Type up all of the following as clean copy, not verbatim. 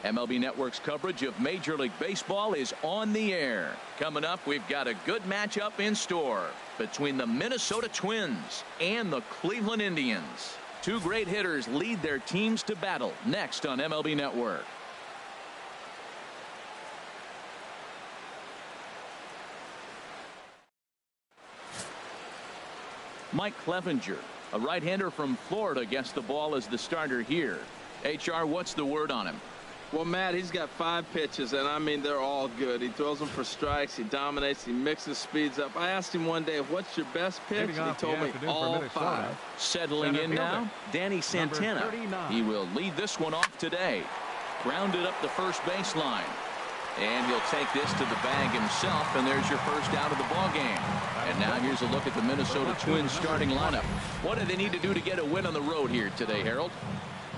MLB Network's coverage of Major League Baseball is on the air. Coming up, we've got a good matchup in store between the Minnesota Twins and the Cleveland Indians. Two great hitters lead their teams to battle next on MLB Network. Mike Clevenger, a right-hander from Florida, gets the ball as the starter here. HR, what's the word on him? Well, Matt, he's got 5 pitches, and I mean, they're all good. He throws them for strikes. He dominates. He mixes speeds up. I asked him one day, what's your best pitch? And he told me all 5. Settling in now, Danny Santana. He will lead this one off today. Grounded up the first baseline. And he'll take this to the bag himself, and there's your first out of the ball game. And now here's a look at the Minnesota Twins starting lineup. What do they need to do to get a win on the road here today, Harold?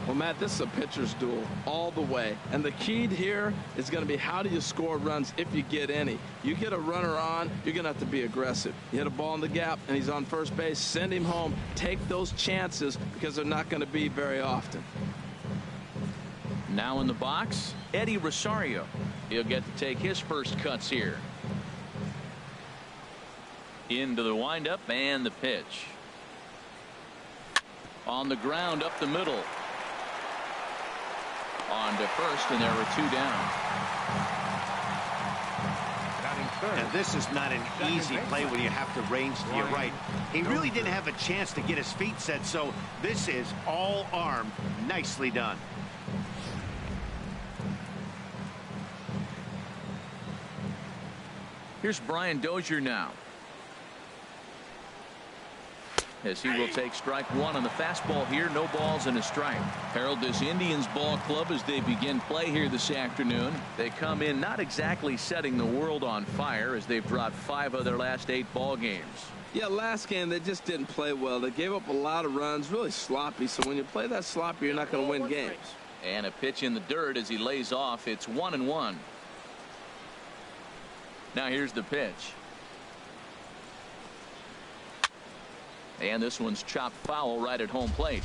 Well, Matt, this is a pitcher's duel all the way. And the key here is going to be, how do you score runs if you get any? You get a runner on, you're going to have to be aggressive. You hit a ball in the gap, and he's on first base. Send him home. Take those chances, because they're not going to be very often. Now in the box, Eddie Rosario. He'll get to take his first cuts here. Into the windup and the pitch. On the ground up the middle. On to first, and there were 2 down. And this is not an easy play when you have to range to your right. He really didn't have a chance to get his feet set, so this is all arm. Nicely done. Here's Brian Dozier now, as he will take strike 1 on the fastball here. No balls and a strike. Harold, this Indians ball club, as they begin play here this afternoon, they come in not exactly setting the world on fire, as they've dropped 5 of their last 8 ball games. Yeah, last game they just didn't play well. They gave up a lot of runs, really sloppy. So when you play that sloppy, you're not going to win games. And a pitch in the dirt as he lays off. It's 1-1. Now here's the pitch. And this one's chopped foul right at home plate.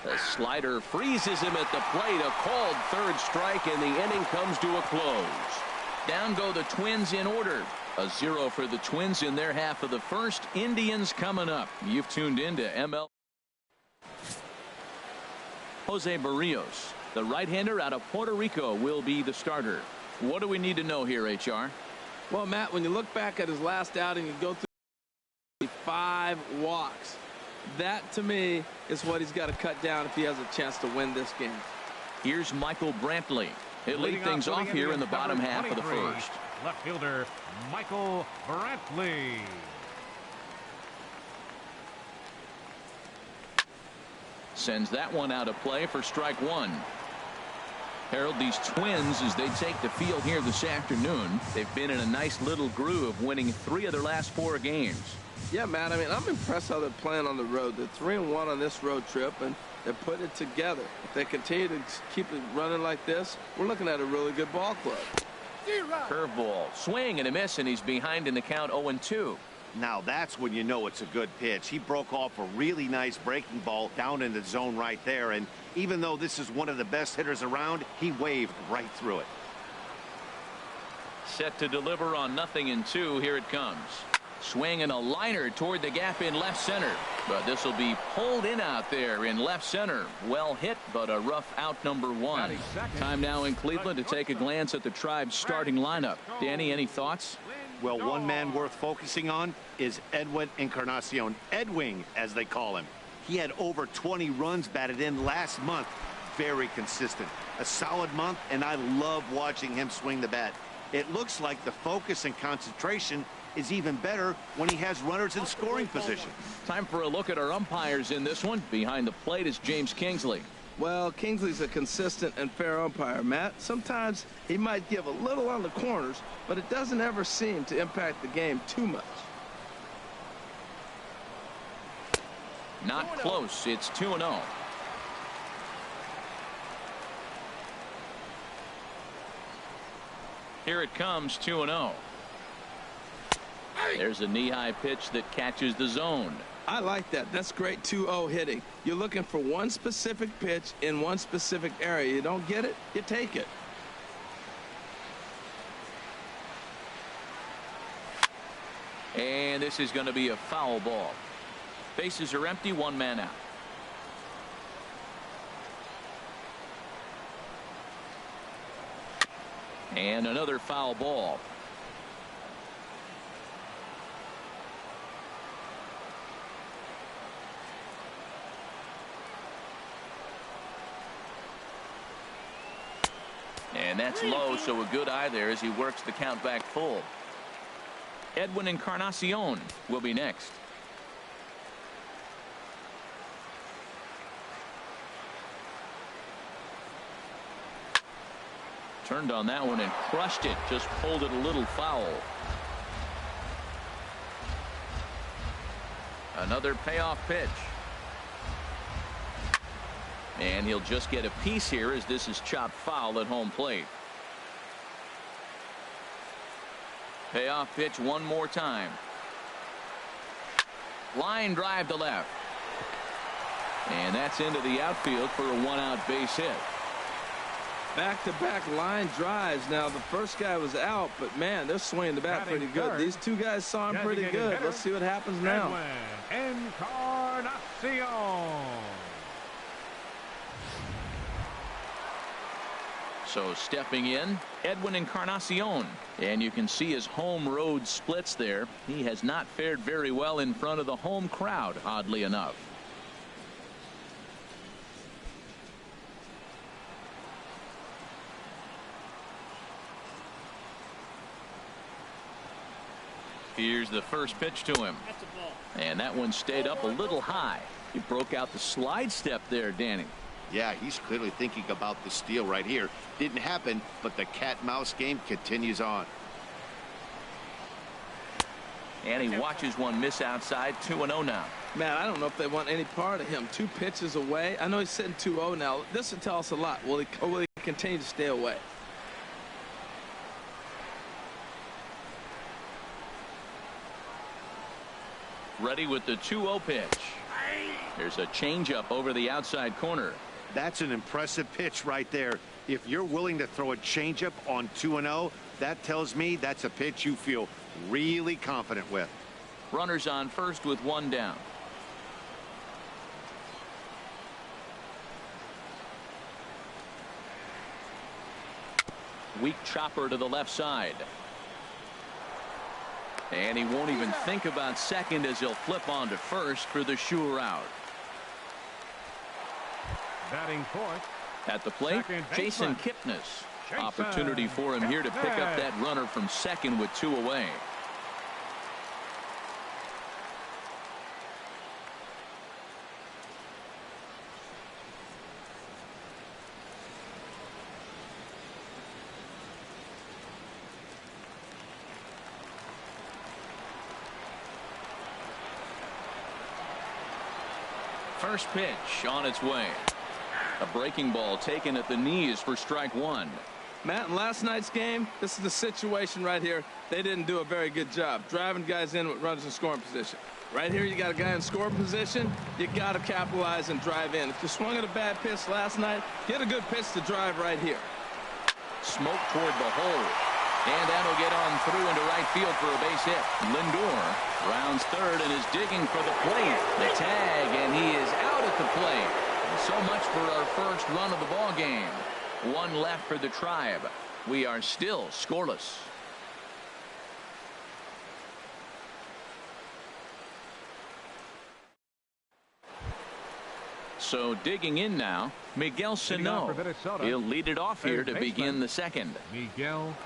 The slider freezes him at the plate. A called third strike, and the inning comes to a close. Down go the Twins in order. A 0 for the Twins in their half of the first. Indians coming up. You've tuned into ML. Jose Barrios, the right-hander out of Puerto Rico, will be the starter. What do we need to know here, HR? Well, Matt, when you look back at his last outing and go through 5 walks, that to me is what he's got to cut down if he has a chance to win this game. Here's Michael Brantley. He'll lead things off here in the bottom half of the first. Left fielder Michael Brantley. Sends that one out of play for strike 1. Harold, these Twins, as they take the field here this afternoon, they've been in a nice little groove, winning 3 of their last 4 games. Yeah, Matt, I mean, I'm impressed how they're playing on the road. They're 3-1 on this road trip, and they're putting it together. If they continue to keep it running like this, we're looking at a really good ball club. Curveball, swing and a miss, and he's behind in the count 0-2. Now that's when you know it's a good pitch. He broke off a really nice breaking ball down in the zone right there, and even though this is one of the best hitters around, he waved right through it. Set to deliver on 0-2. Here it comes. Swing and a liner toward the gap in left center, but this will be pulled in out there in left center. Well hit, but a rough out, number 1. Time now in Cleveland to take a glance at the Tribe's starting lineup. Danny, any thoughts? Well, one man worth focusing on is Edwin Encarnacion, Edwing as they call him. He had over 20 runs batted in last month. Very consistent, a solid month, and I love watching him swing the bat. It looks like the focus and concentration is even better when he has runners in scoring position. Time for a look at our umpires in this one. Behind the plate is James Kingsley. Well, Kingsley's a consistent and fair umpire, Matt. Sometimes he might give a little on the corners, but it doesn't ever seem to impact the game too much. Not close. It's 2-0. Here it comes, 2-0. There's a knee-high pitch that catches the zone. I like that. That's great 2-0 hitting. You're looking for one specific pitch in one specific area. You don't get it, you take it. And this is going to be a foul ball. Bases are empty, one man out. And another foul ball. And that's low, so a good eye there as he works the count back full. Edwin Encarnacion will be next. Turned on that one and crushed it. Just pulled it a little foul. Another payoff pitch. And he'll just get a piece here as this is chopped foul at home plate. Payoff pitch one more time. Line drive to left. And that's into the outfield for a one-out base hit. Back-to-back line drives. Now, the first guy was out, but, man, they're swinging the bat pretty good. These two guys saw him pretty good. Let's see what happens now. Encarnacion. So stepping in, Edwin Encarnacion. And you can see his home road splits there. He has not fared very well in front of the home crowd, oddly enough. Here's the first pitch to him. And that one stayed up a little high. He broke out the slide step there, Danny. Yeah, he's clearly thinking about the steal right here. Didn't happen, but the cat-mouse game continues on. And he watches one miss outside. 2-0 now. Man, I don't know if they want any part of him. 2 pitches away. I know he's sitting 2-0 now. This will tell us a lot. Will he continue to stay away? Ready with the 2-0 pitch. There's a changeup over the outside corner. That's an impressive pitch right there. If you're willing to throw a changeup on 2-0, that tells me that's a pitch you feel really confident with. Runners on first with one down. Weak chopper to the left side. And he won't even think about second as he'll flip on to first for the sure out. Batting fourth. At the plate, Jason Kipnis. Opportunity for him here to pick up that runner from second with 2 away. First pitch on its way. A breaking ball taken at the knees for strike one. Matt, in last night's game, this is the situation right here. They didn't do a very good job driving guys in with runners in scoring position. Right here, you got a guy in scoring position. You got to capitalize and drive in. If you swung at a bad pitch last night, get a good pitch to drive right here. Smoke toward the hole. And that'll get on through into right field for a base hit. Lindor rounds third and is digging for the plate. The tag, and he is out at the plate. So much for our first run of the ball game. One left for the Tribe. We are still scoreless. So digging in now, Miguel Sano. He'll lead it off here to begin the second. Miguel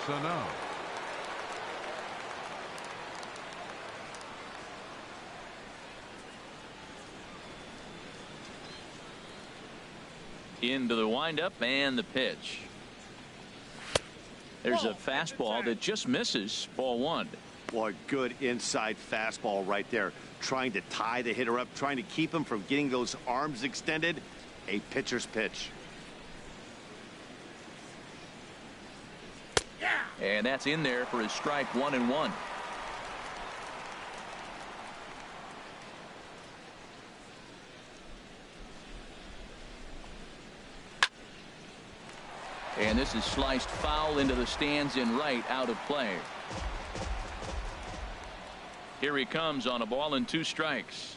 Sano. Into the windup and the pitch. There's a fastball that just misses. Ball one. Boy, good inside fastball right there. Trying to tie the hitter up, trying to keep him from getting those arms extended. A pitcher's pitch. And that's in there for his strike 1-1. And this is sliced foul into the stands in right, out of play. Here he comes on a ball and 2 strikes.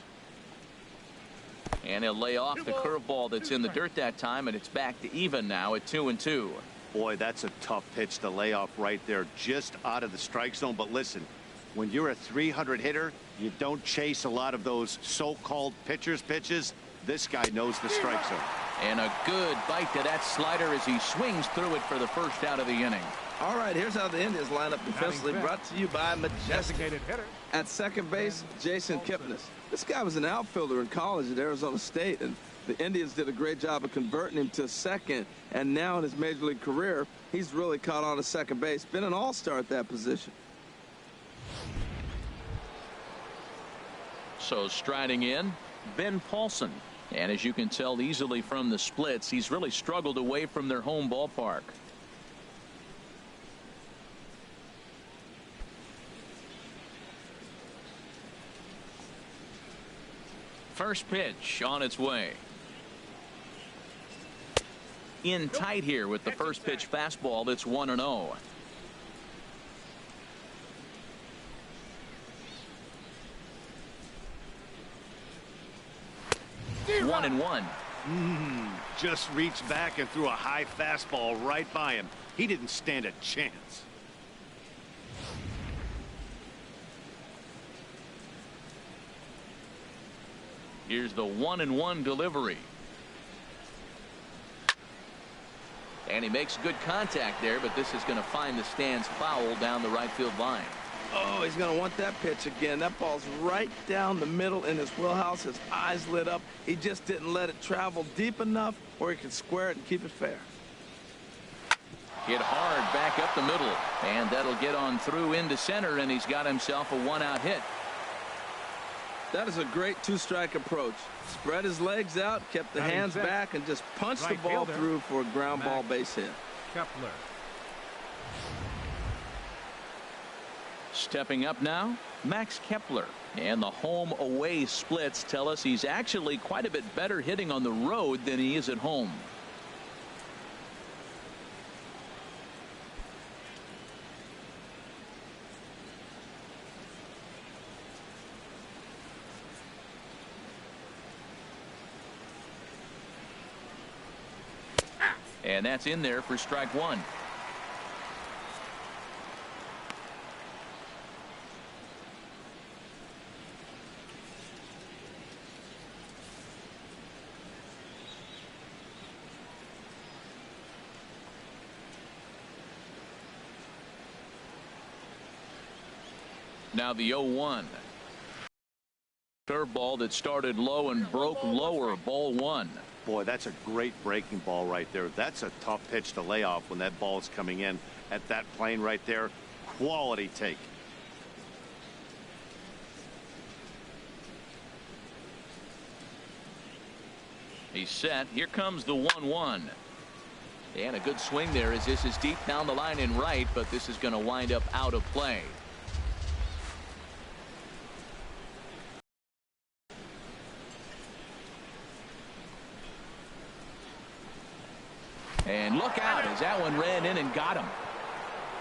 And he'll lay off the curveball that's in the dirt that time, and it's back to even now at 2-2. Boy, that's a tough pitch to lay off right there, just out of the strike zone. But listen, when you're a 300 hitter, you don't chase a lot of those so-called pitcher's pitches. This guy knows the strike zone. And a good bite to that slider as he swings through it for the first out of the inning. All right, here's how the Indians line up defensively, brought to you by Majestic. At second base, Jason Kipnis. This guy was an outfielder in college at Arizona State, and the Indians did a great job of converting him to second, and now in his major league career, he's really caught on to second base. Been an all-star at that position. So striding in, Ben Paulson. And as you can tell easily from the splits, he's really struggled away from their home ballpark. First pitch on its way. In tight here with the first pitch fastball that's 1-0. 1-1. Just reached back and threw a high fastball right by him. He didn't stand a chance. Here's the 1-1 delivery. And he makes good contact there, but this is going to find the stands foul down the right field line. Oh, he's going to want that pitch again. That ball's right down the middle in his wheelhouse. His eyes lit up. He just didn't let it travel deep enough where he could square it and keep it fair. Hit hard back up the middle, and that'll get on through into center, and he's got himself a 1-out hit. That is a great 2-strike approach. Spread his legs out, kept the hands back, and just punched the ball through for a ground ball base hit. Kepler. Stepping up now, Max Kepler. And the home away splits tell us he's actually quite a bit better hitting on the road than he is at home. And that's in there for strike 1. Now the 0-1. Curveball that started low and broke lower, ball 1. Boy, that's a great breaking ball right there. That's a tough pitch to lay off when that ball is coming in at that plane right there. Quality take. He's set. Here comes the 1-1. And a good swing there as this is deep down the line in right, but this is going to wind up out of play. And look out as that one ran in and got him.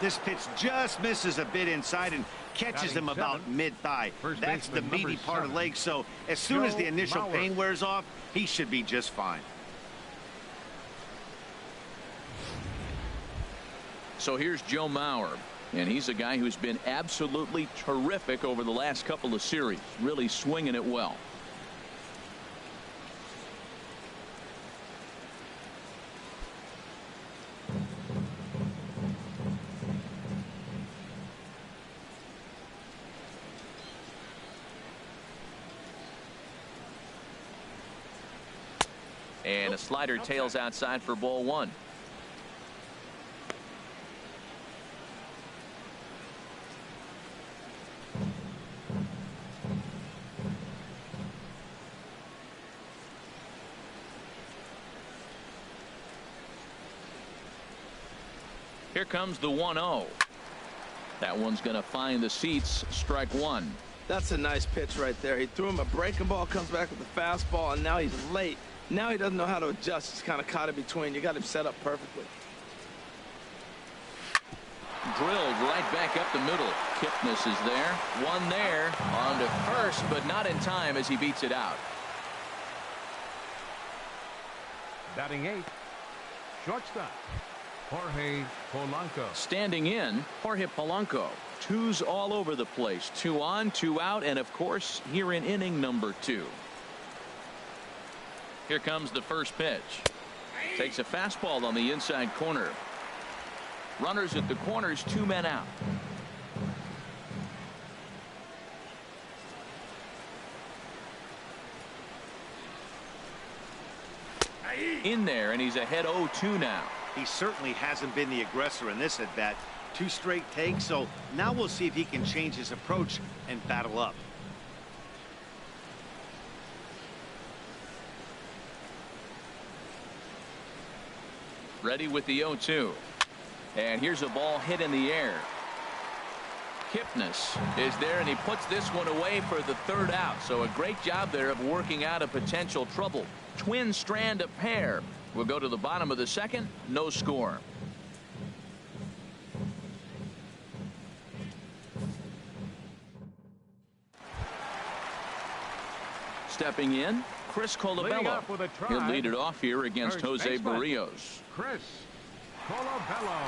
This pitch just misses a bit inside and catches him about mid-thigh. That's the meaty part of the leg, so as soon as the initial pain wears off, he should be just fine. So here's Joe Mauer, and he's a guy who's been absolutely terrific over the last couple of series, really swinging it well. And a slider tails outside for ball 1. Here comes the 1-0. That one's going to find the seats, strike 1. That's a nice pitch right there. He threw him a breaking ball, comes back with a fastball, and now he's late. Now he doesn't know how to adjust. He's kind of caught in between. You got him set up perfectly. Drilled right back up the middle. Kipnis is there. One there. On to first, but not in time as he beats it out. Batting 8, shortstop, Jorge Polanco. Standing in, Jorge Polanco. Twos all over the place. 2 on, 2 out, and of course, here in inning number 2. Here comes the first pitch. Takes a fastball on the inside corner. Runners at the corners, 2 men out. In there, and he's ahead 0-2 now. He certainly hasn't been the aggressor in this at bat. 2 straight takes, so now we'll see if he can change his approach and battle up. Ready with the 0-2. And here's a ball hit in the air. Kipnis is there, and he puts this one away for the 3rd out. So a great job there of working out a potential trouble. Twins strand a pair. We'll go to the bottom of the 2nd. No score. Stepping in, Chris Colabello. He'll lead it off here against Jose Barrios. Chris Colabello.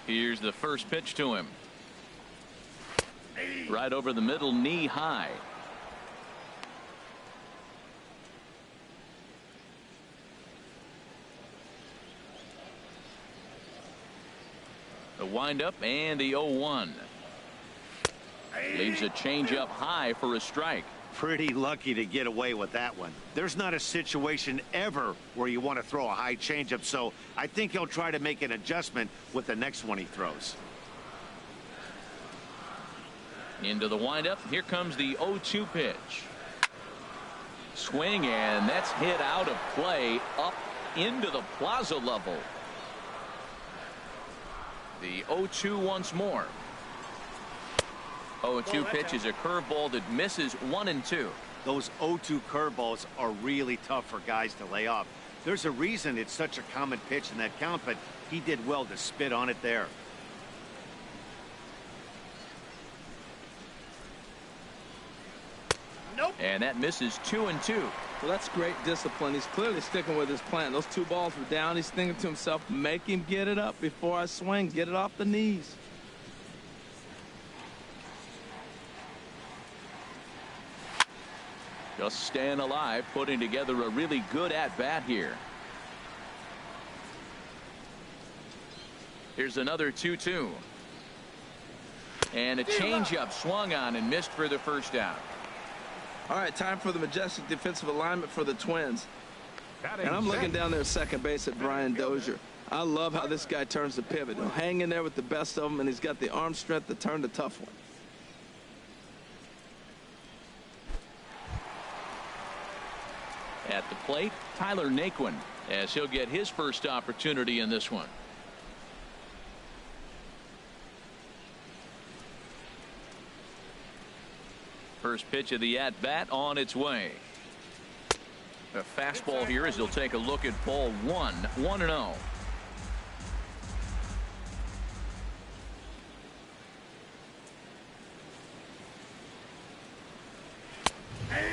Here's the first pitch to him. Right over the middle, knee high. The windup and the 0-1. Leaves a changeup high for a strike. Pretty lucky to get away with that one. There's not a situation ever where you want to throw a high changeup, so I think he'll try to make an adjustment with the next one he throws. Into the windup. Here comes the 0-2 pitch. Swing, and that's hit out of play up into the plaza level. The 0-2 once more. 0-2 pitch is a curveball that misses 1 and 2. Those 0-2 curveballs are really tough for guys to lay off. There's a reason it's such a common pitch in that count, but he did well to spit on it there. Nope. And that misses 2 and 2. Well, that's great discipline. He's clearly sticking with his plan. Those 2 balls were down. He's thinking to himself, make him get it up before I swing. Get it off the knees. Just staying alive, putting together a really good at-bat here. Here's another 2-2. And a changeup swung on and missed for the first out. All right, time for the majestic defensive alignment for the Twins. Batting And I'm looking 6. down there at second base at Brian Dozier. I love how this guy turns the pivot. He'll hang in there with the best of them, and he's got the arm strength to turn the tough one. At the plate, Tyler Naquin, as he'll get his first opportunity in this one. First pitch of the at-bat on its way. A fastball here as he'll take a look at ball 1, 1-0.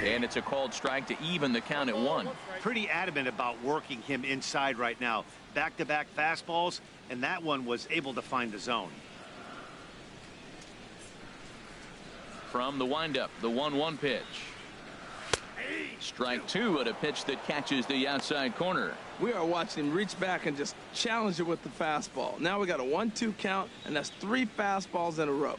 And it's a called strike to even the count at 1. Pretty adamant about working him inside right now. Back-to-back fastballs, and that one was able to find the zone. From the windup, the 1-1 pitch. Strike 2 at a pitch that catches the outside corner. We are watching him reach back and just challenge it with the fastball. Now we got a 1-2 count, and that's 3 fastballs in a row.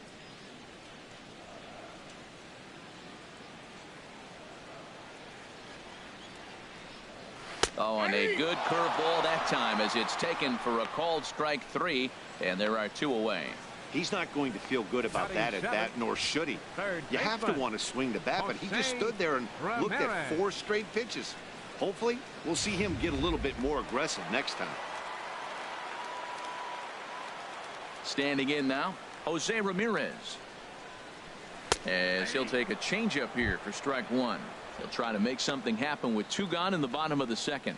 Oh, and a good curveball that time as it's taken for a called strike 3, and there are 2 away. He's not going to feel good about that at bat, nor should he. You have to want to swing the bat, but he just stood there and looked at 4 straight pitches. Hopefully, we'll see him get a little bit more aggressive next time. Standing in now, Jose Ramirez. As he'll take a changeup here for strike 1. He'll try to make something happen with 2 gone in the bottom of the second.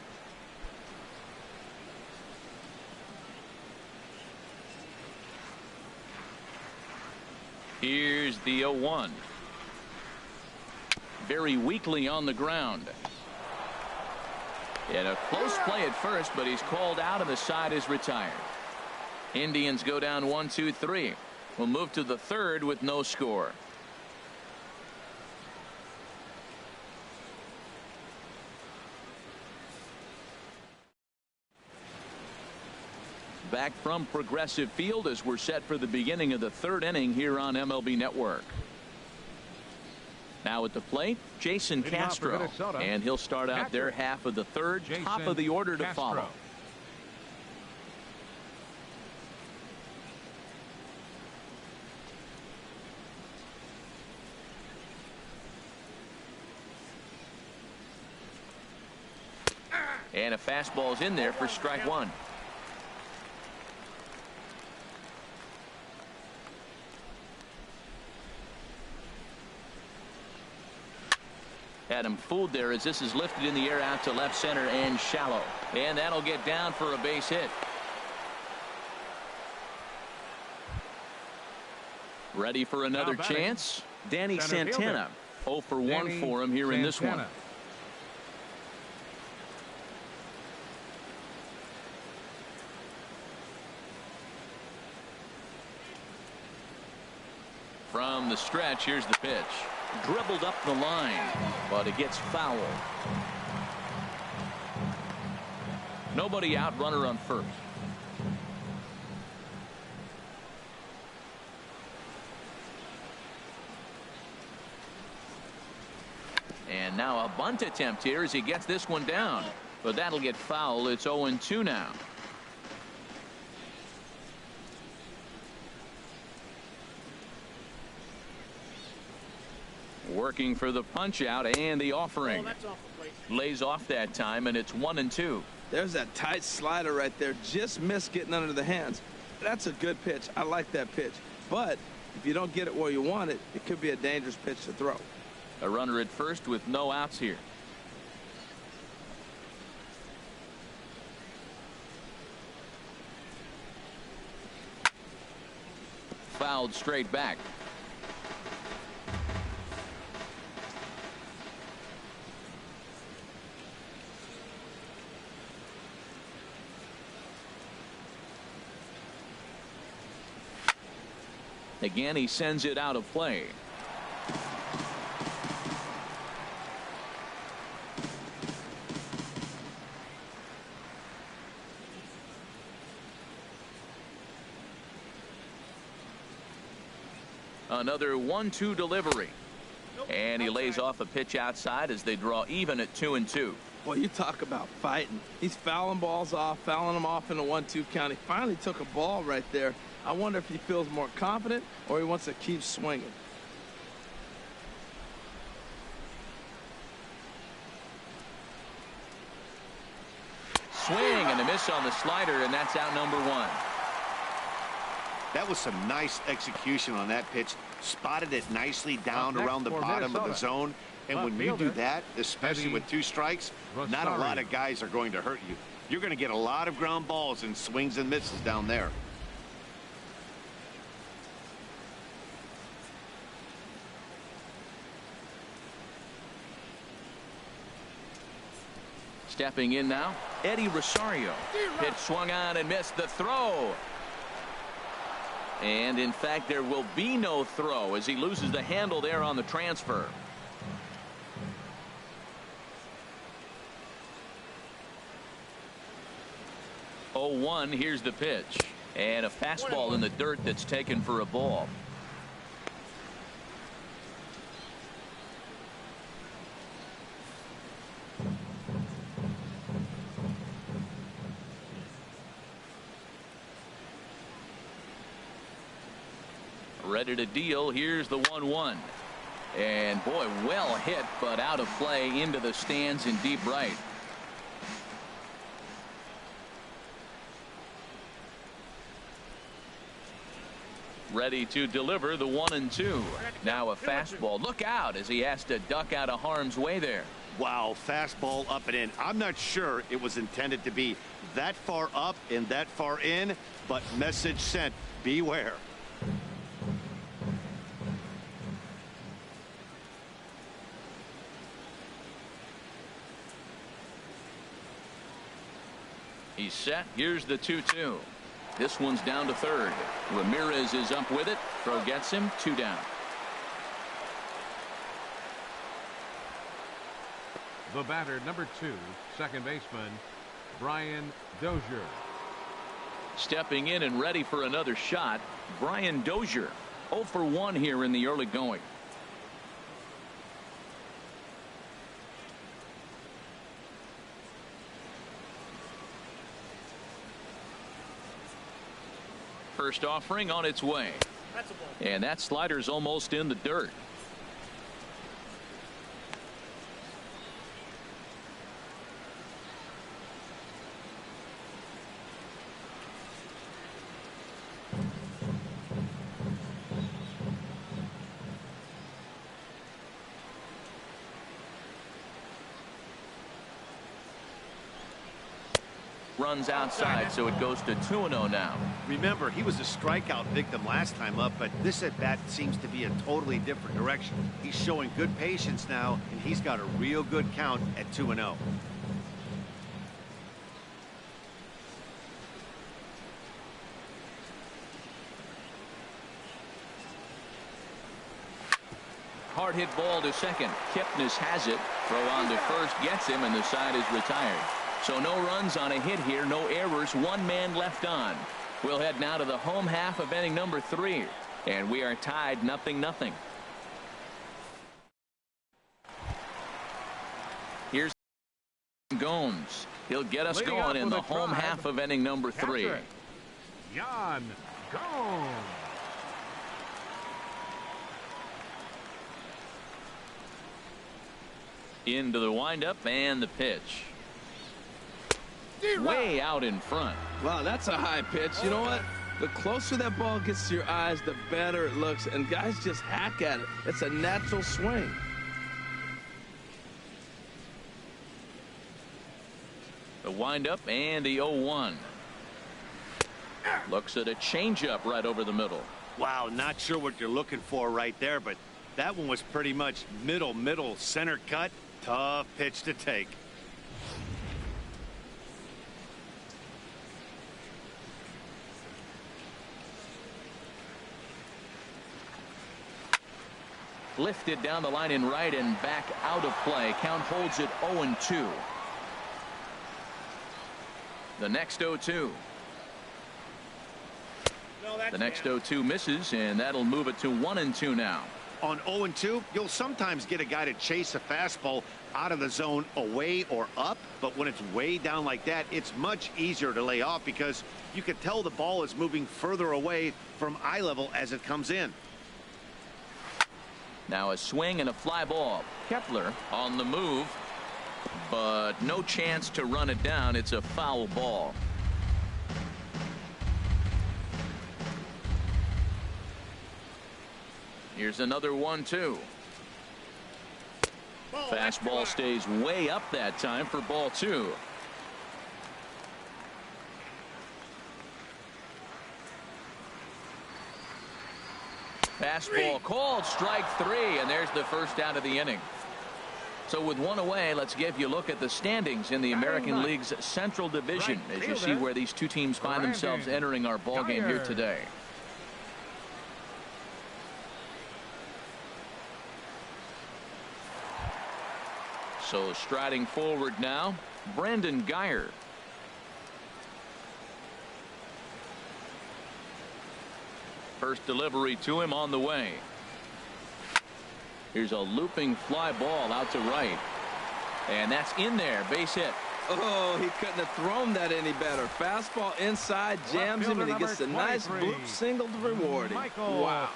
Here's the 0-1. Very weakly on the ground. And a close play at first, but he's called out and the side is retired. Indians go down 1-2-3. We'll move to the third with no score. Back from Progressive Field as we're set for the beginning of the third inning here on MLB Network. Now at the plate, Jason Castro, and he'll start out their half of the third. Top of the order to follow. And a fastball's in there for strike 1. Had him fooled there as this is lifted in the air out to left center and shallow. And that'll get down for a base hit. Ready for another chance? Danny Santana. 0 for 1 for him here in this one. From the stretch, here's the pitch. Dribbled up the line, but it gets foul. Nobody out, runner on first. And now a bunt attempt here as he gets this one down, but that'll get foul. It's 0-2 now. Working for the punch out and the offering. Lays off that time, and it's 1-2. There's that tight slider right there. Just missed getting under the hands. That's a good pitch. I like that pitch. But if you don't get it where you want it, it could be a dangerous pitch to throw. A runner at first with no outs here. Fouled straight back. Again, he sends it out of play. Another 1-2 delivery. And he lays off a pitch outside as they draw even at 2-2. Well, you talk about fighting. He's fouling balls off, fouling them off in a 1-2 count. He finally took a ball right there. I wonder if he feels more confident or he wants to keep swinging. Swing and a miss on the slider, and that's out number 1. That was some nice execution on that pitch. Spotted it nicely down around the bottom of the zone. And when you do that, especially with 2 strikes, not a lot of guys are going to hurt you. You're going to get a lot of ground balls and swings and misses down there. Stepping in now, Eddie Rosario. Pitch swung on and missed the throw. And in fact, there will be no throw as he loses the handle there on the transfer. Oh, 1, here's the pitch. And a fastball in the dirt that's taken for a ball. Ready to deal. Here's the 1-1. And boy, well hit, but out of play into the stands in deep right. ready to deliver the 1-2. Now a fastball. Look out as he has to duck out of harm's way there. Wow, fastball up and in. I'm not sure it was intended to be that far up and that far in, but message sent, beware. He's set. Here's the 2-2. This one's down to third. Ramirez is up with it. Throw gets him. 2 down. The batter, number 2, second baseman, Brian Dozier. Stepping in and ready for another shot, Brian Dozier. 0 for 1 here in the early going. First offering on its way. And that slider's almost in the dirt. Runs outside, so it goes to 2-0 now. Remember, he was a strikeout victim last time up, but this at bat seems to be a totally different direction. He's showing good patience now, and he's got a real good count at 2-0. Hard hit ball to second. Kipnis has it. Throw on to first gets him, and the side is retired. So no runs on a hit here, no errors, 1 man left on. We'll head now to the home half of inning number 3, and we are tied 0-0. Here's Gomes. He'll get us going in the home half of inning number 3. Yan Gomes. Into the windup and the pitch. Way out in front. Wow, that's a high pitch. You know what? The closer that ball gets to your eyes, the better it looks. And guys just hack at it. It's a natural swing. The windup and the 0-1. Looks at a changeup right over the middle. Wow, not sure what you're looking for right there, but that one was pretty much middle center cut. Tough pitch to take. Lifted down the line in right and back out of play. Count holds it 0-2. The next 0-2. The next 0-2 misses, and that'll move it to 1-2 now. On 0-2, you'll sometimes get a guy to chase a fastball out of the zone away or up, but when it's way down like that, it's much easier to lay off because you can tell the ball is moving further away from eye level as it comes in. Now a swing and a fly ball. Kepler on the move, but no chance to run it down. It's a foul ball. Here's another 1-2. Fastball stays way up that time for ball 2. Fastball called, strike 3, and there's the first out of the inning. So with 1 away, let's give you a look at the standings in the American League's Central Division as you see where these two teams find themselves entering our ball game here today. So striding forward now, Brandon Guyer. First delivery to him on the way. Here's a looping fly ball out to right. And that's in there. Base hit. Oh, he couldn't have thrown that any better. Fastball inside, jams him, and he gets a nice bloop single to reward him. Wow.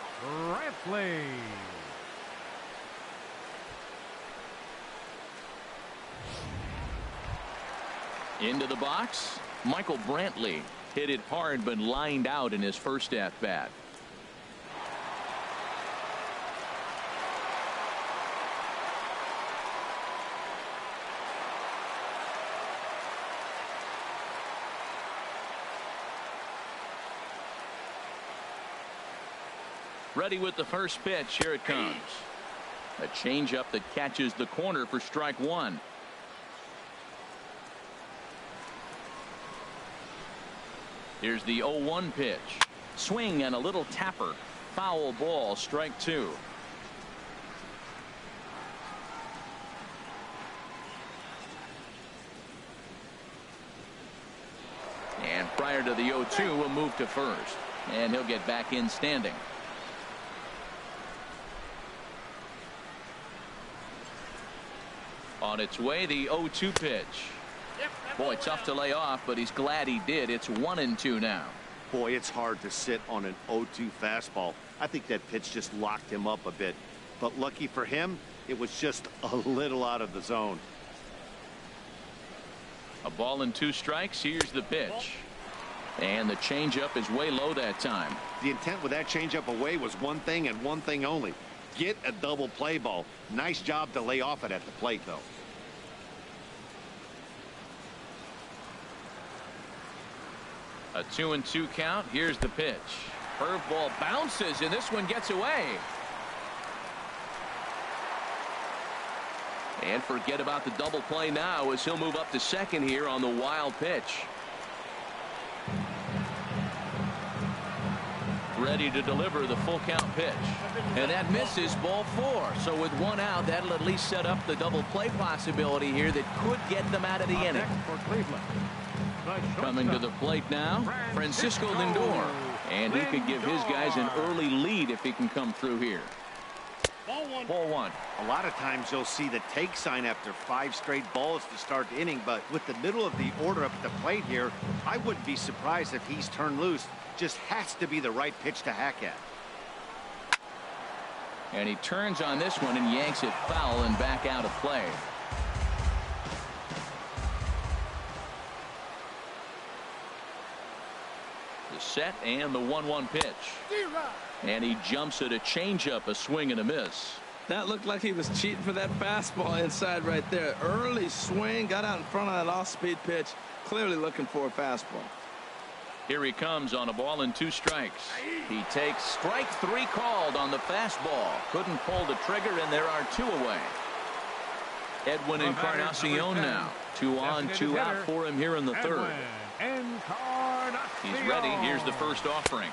Brantley. Into the box, Michael Brantley hit it hard but lined out in his first at bat. Ready with the first pitch. Here it comes. A changeup that catches the corner for strike one. Here's the 0-1 pitch. Swing and a little tapper. Foul ball, strike two. And prior to the 0-2, we'll move to first. And he'll get back in standing. On its way, the 0-2 pitch. Boy, tough to lay off, but he's glad he did. It's 1-2 now. Boy, it's hard to sit on an 0-2 fastball. I think that pitch just locked him up a bit. But lucky for him, it was just a little out of the zone. A ball and 2 strikes. Here's the pitch. And the changeup is way low that time. The intent with that changeup away was one thing and one thing only. Get a double play ball. Nice job to lay off it at the plate, though. A 2-2 count. Here's the pitch. Curveball bounces, and this one gets away. And forget about the double play now as he'll move up to second here on the wild pitch. Ready to deliver the full count pitch. And that misses, ball 4. So with 1 out, that'll at least set up the double play possibility here that could get them out of the inning. Coming to the plate now, Francisco Lindor. And he could give his guys an early lead if he can come through here. Ball 1. A lot of times you'll see the take sign after 5 straight balls to start the inning, but with the middle of the order up at the plate here, I wouldn't be surprised if he's turned loose. Just has to be the right pitch to hack at. And he turns on this one and yanks it foul and back out of play. The set and the 1-1 pitch. And he jumps at a changeup, a swing and a miss. That looked like he was cheating for that fastball inside right there. Early swing, got out in front of that off-speed pitch. Clearly looking for a fastball. Here he comes on a ball and 2 strikes. He takes strike 3 called on the fastball. Couldn't pull the trigger, and there are 2 away. Edwin Encarnacion now. 2 on, 2 out for him here in the 3rd. He's ready. Here's the first offering.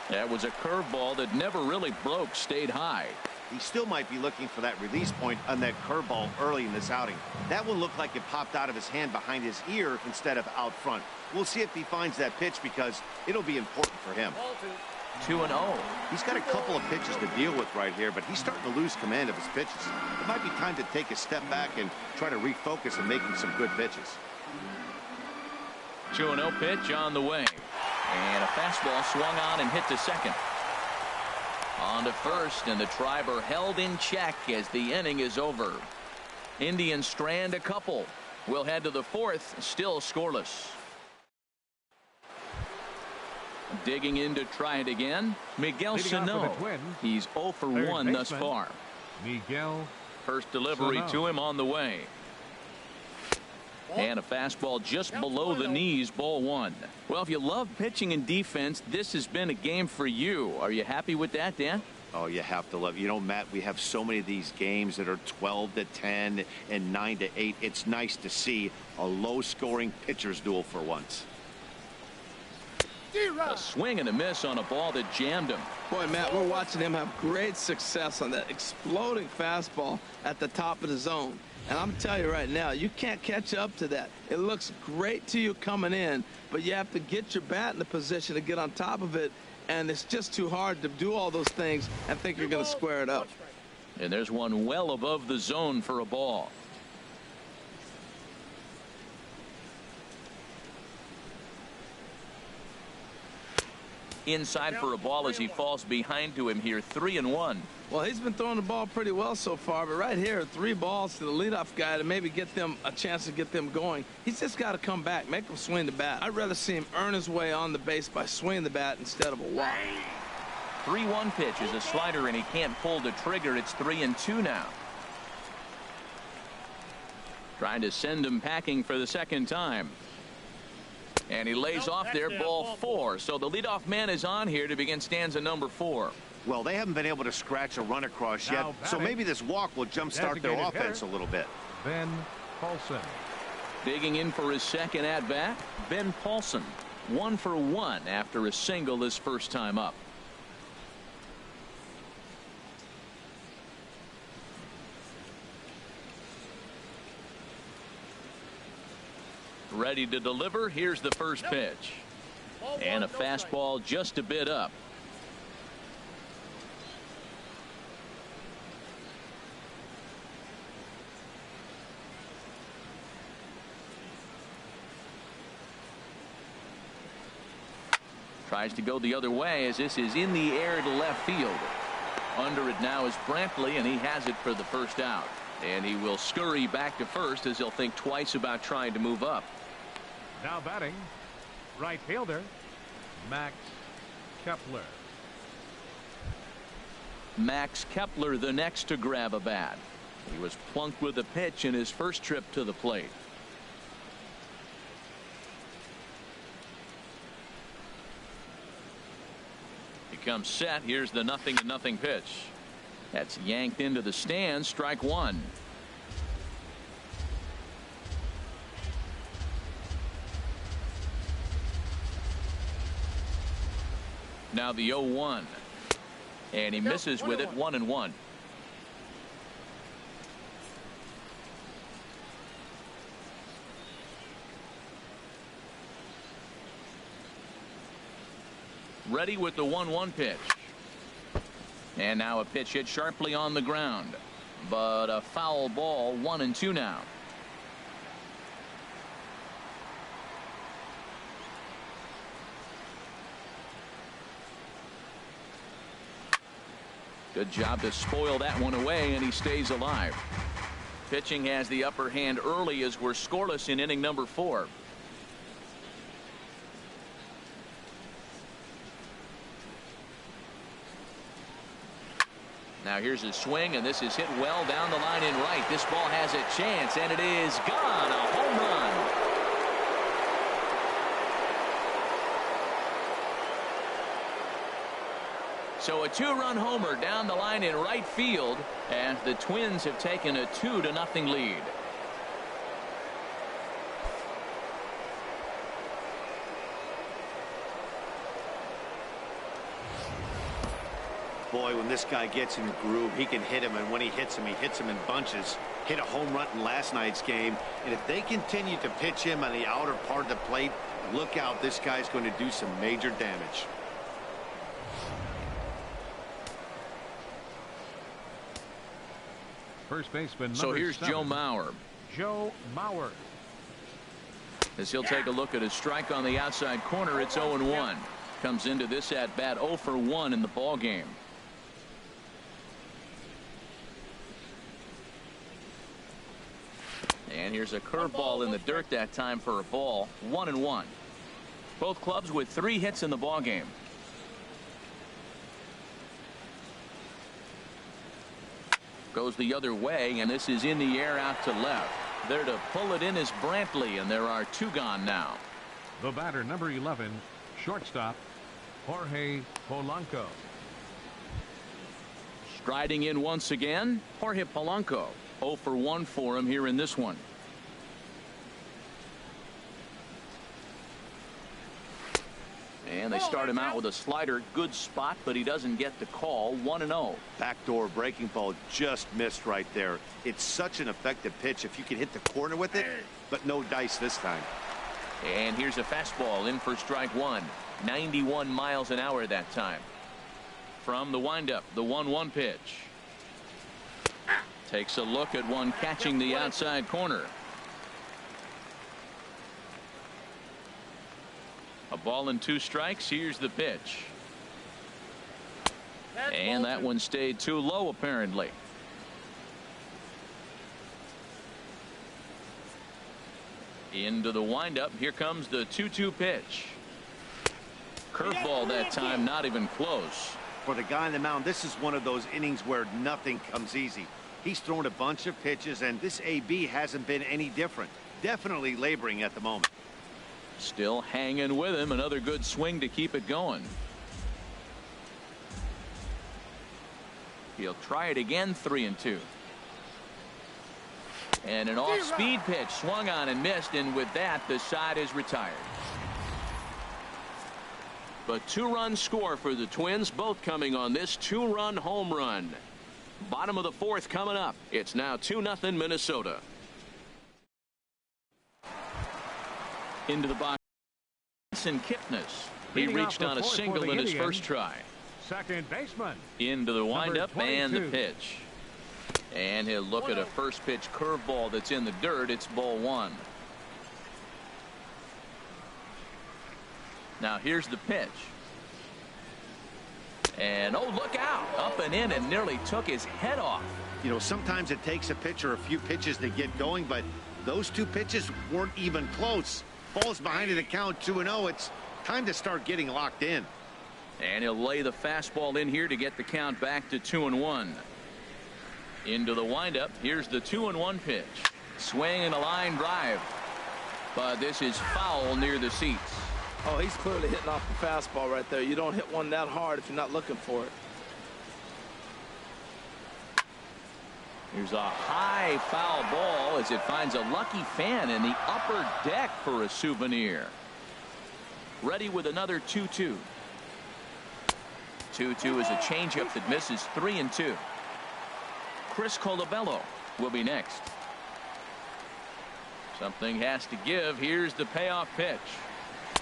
That was a curveball that never really broke, stayed high. He still might be looking for that release point on that curveball early in this outing. That one looked like it popped out of his hand behind his ear instead of out front. We'll see if he finds that pitch because it'll be important for him. 2-0. He's got a couple of pitches to deal with right here, but he's starting to lose command of his pitches. It might be time to take a step back and try to refocus on making some good pitches. 2-0 pitch on the way. And a fastball swung on and hit to second. On to first, and the Triber held in check as the inning is over. Indians strand a couple. We'll head to the 4th, still scoreless. Digging in to try it again, Miguel Sano. He's 0 for 1 thus far. Miguel. First delivery to him on the way. And a fastball just below the knees, ball 1. Well, if you love pitching and defense, this has been a game for you. Are you happy with that, Dan? Oh, you have to love. You know, Matt, we have so many of these games that are 12-10 and 9-8. It's nice to see a low-scoring pitcher's duel for once. A swing and a miss on a ball that jammed him. Boy, Matt, we're watching him have great success on that exploding fastball at the top of the zone. And I'm telling you right now, you can't catch up to that. It looks great to you coming in, but you have to get your bat in the position to get on top of it, and it's just too hard to do all those things and think you're going to square it up. And there's one well above the zone for a ball. Inside for a ball as he falls behind to him here. 3-1. Well, he's been throwing the ball pretty well so far, but right here, 3 balls to the leadoff guy to maybe get them a chance to get them going. He's just got to come back, make him swing the bat. I'd rather see him earn his way on the base by swinging the bat instead of a walk. 3-1 pitch is a slider, and he can't pull the trigger. It's 3-2 now. Trying to send him packing for the second time. And he lays off there, ball 4. So the leadoff man is on here to begin stanza number 4. Well, they haven't been able to scratch a run across yet, so maybe this walk will jumpstart their offense a little bit. Ben Paulson. Digging in for his second at-bat, Ben Paulson. 1 for 1 after a single his first time up. Ready to deliver. Here's the first pitch. And a fastball just a bit up. Tries to go the other way as this is in the air to left field. Under it now is Brantley, and he has it for the first out. And he will scurry back to first as he'll think twice about trying to move up. Now batting, right fielder, Max Kepler. Max Kepler the next to grab a bat. He was plunked with a pitch in his first trip to the plate. He comes set. Here's the 0-0 pitch. That's yanked into the stands. Strike one. Now the 0-1. And he misses with it. 1-1. Ready with the 1-1 pitch. And now a pitch hit sharply on the ground. But a foul ball. 1-2 now. Good job to spoil that one away, and he stays alive. Pitching has the upper hand early as we're scoreless in inning number 4. Now here's his swing, and this is hit well down the line in right. This ball has a chance, and it is gone. A home run. So a 2-run homer down the line in right field as the Twins have taken a 2-0 lead. Boy, when this guy gets in a groove, he can hit him, and when he hits him in bunches. Hit a home run in last night's game, and if they continue to pitch him on the outer part of the plate, look out, this guy's going to do some major damage. First baseman. So here's 7. Joe Mauer. Joe Mauer. As he'll take a look at his strike on the outside corner. It's 0-1. Comes into this at bat 0 for 1 in the ball game. And here's a curveball in the dirt that time for a ball. 1-1. Both clubs with 3 hits in the ball game. Goes the other way, and this is in the air out to left. There to pull it in is Brantley, and there are 2 gone now. The batter, number 11, shortstop, Jorge Polanco. Striding in once again, Jorge Polanco. 0 for 1 for him here in this one. And they start him out with a slider. Good spot, but he doesn't get the call. 1-0. Backdoor breaking ball just missed right there. It's such an effective pitch if you can hit the corner with it, but no dice this time. And here's a fastball in for strike 1. 91 miles an hour that time. From the windup, the 1-1 pitch. Takes a look at one catching the outside corner. A ball and 2 strikes. Here's the pitch. And that one stayed too low apparently. Into the windup. Here comes the 2-2 pitch. Curveball that time, not even close. For the guy on the mound, this is one of those innings where nothing comes easy. He's thrown a bunch of pitches, and this AB hasn't been any different. Definitely laboring at the moment. Still hanging with him. Another good swing to keep it going. He'll try it again, 3-2. And an off-speed pitch swung on and missed, and with that, the side is retired. But 2-run score for the Twins, both coming on this 2-run home run. Bottom of the 4th coming up. It's now 2-0 Minnesota. Into the box, and Kipnis. He reached on a single in his first try. Second baseman. Into the windup and the pitch. And he'll look at a first pitch curveball that's in the dirt. It's ball 1. Now here's the pitch. And oh, look out. Up and in and nearly took his head off. You know, sometimes it takes a pitcher a few pitches to get going, but those 2 pitches weren't even close. Ball's behind in the count, 2-0. It's time to start getting locked in. And he'll lay the fastball in here to get the count back to 2-1. Into the windup. Here's the 2-1 pitch. Swing and a line drive. But this is foul near the seats. Oh, he's clearly hitting off the fastball right there. You don't hit one that hard if you're not looking for it. Here's a high foul ball as it finds a lucky fan in the upper deck for a souvenir. Ready with another 2-2. 2-2 is a changeup that misses, 3-2. Chris Colabello will be next. Something has to give. Here's the payoff pitch.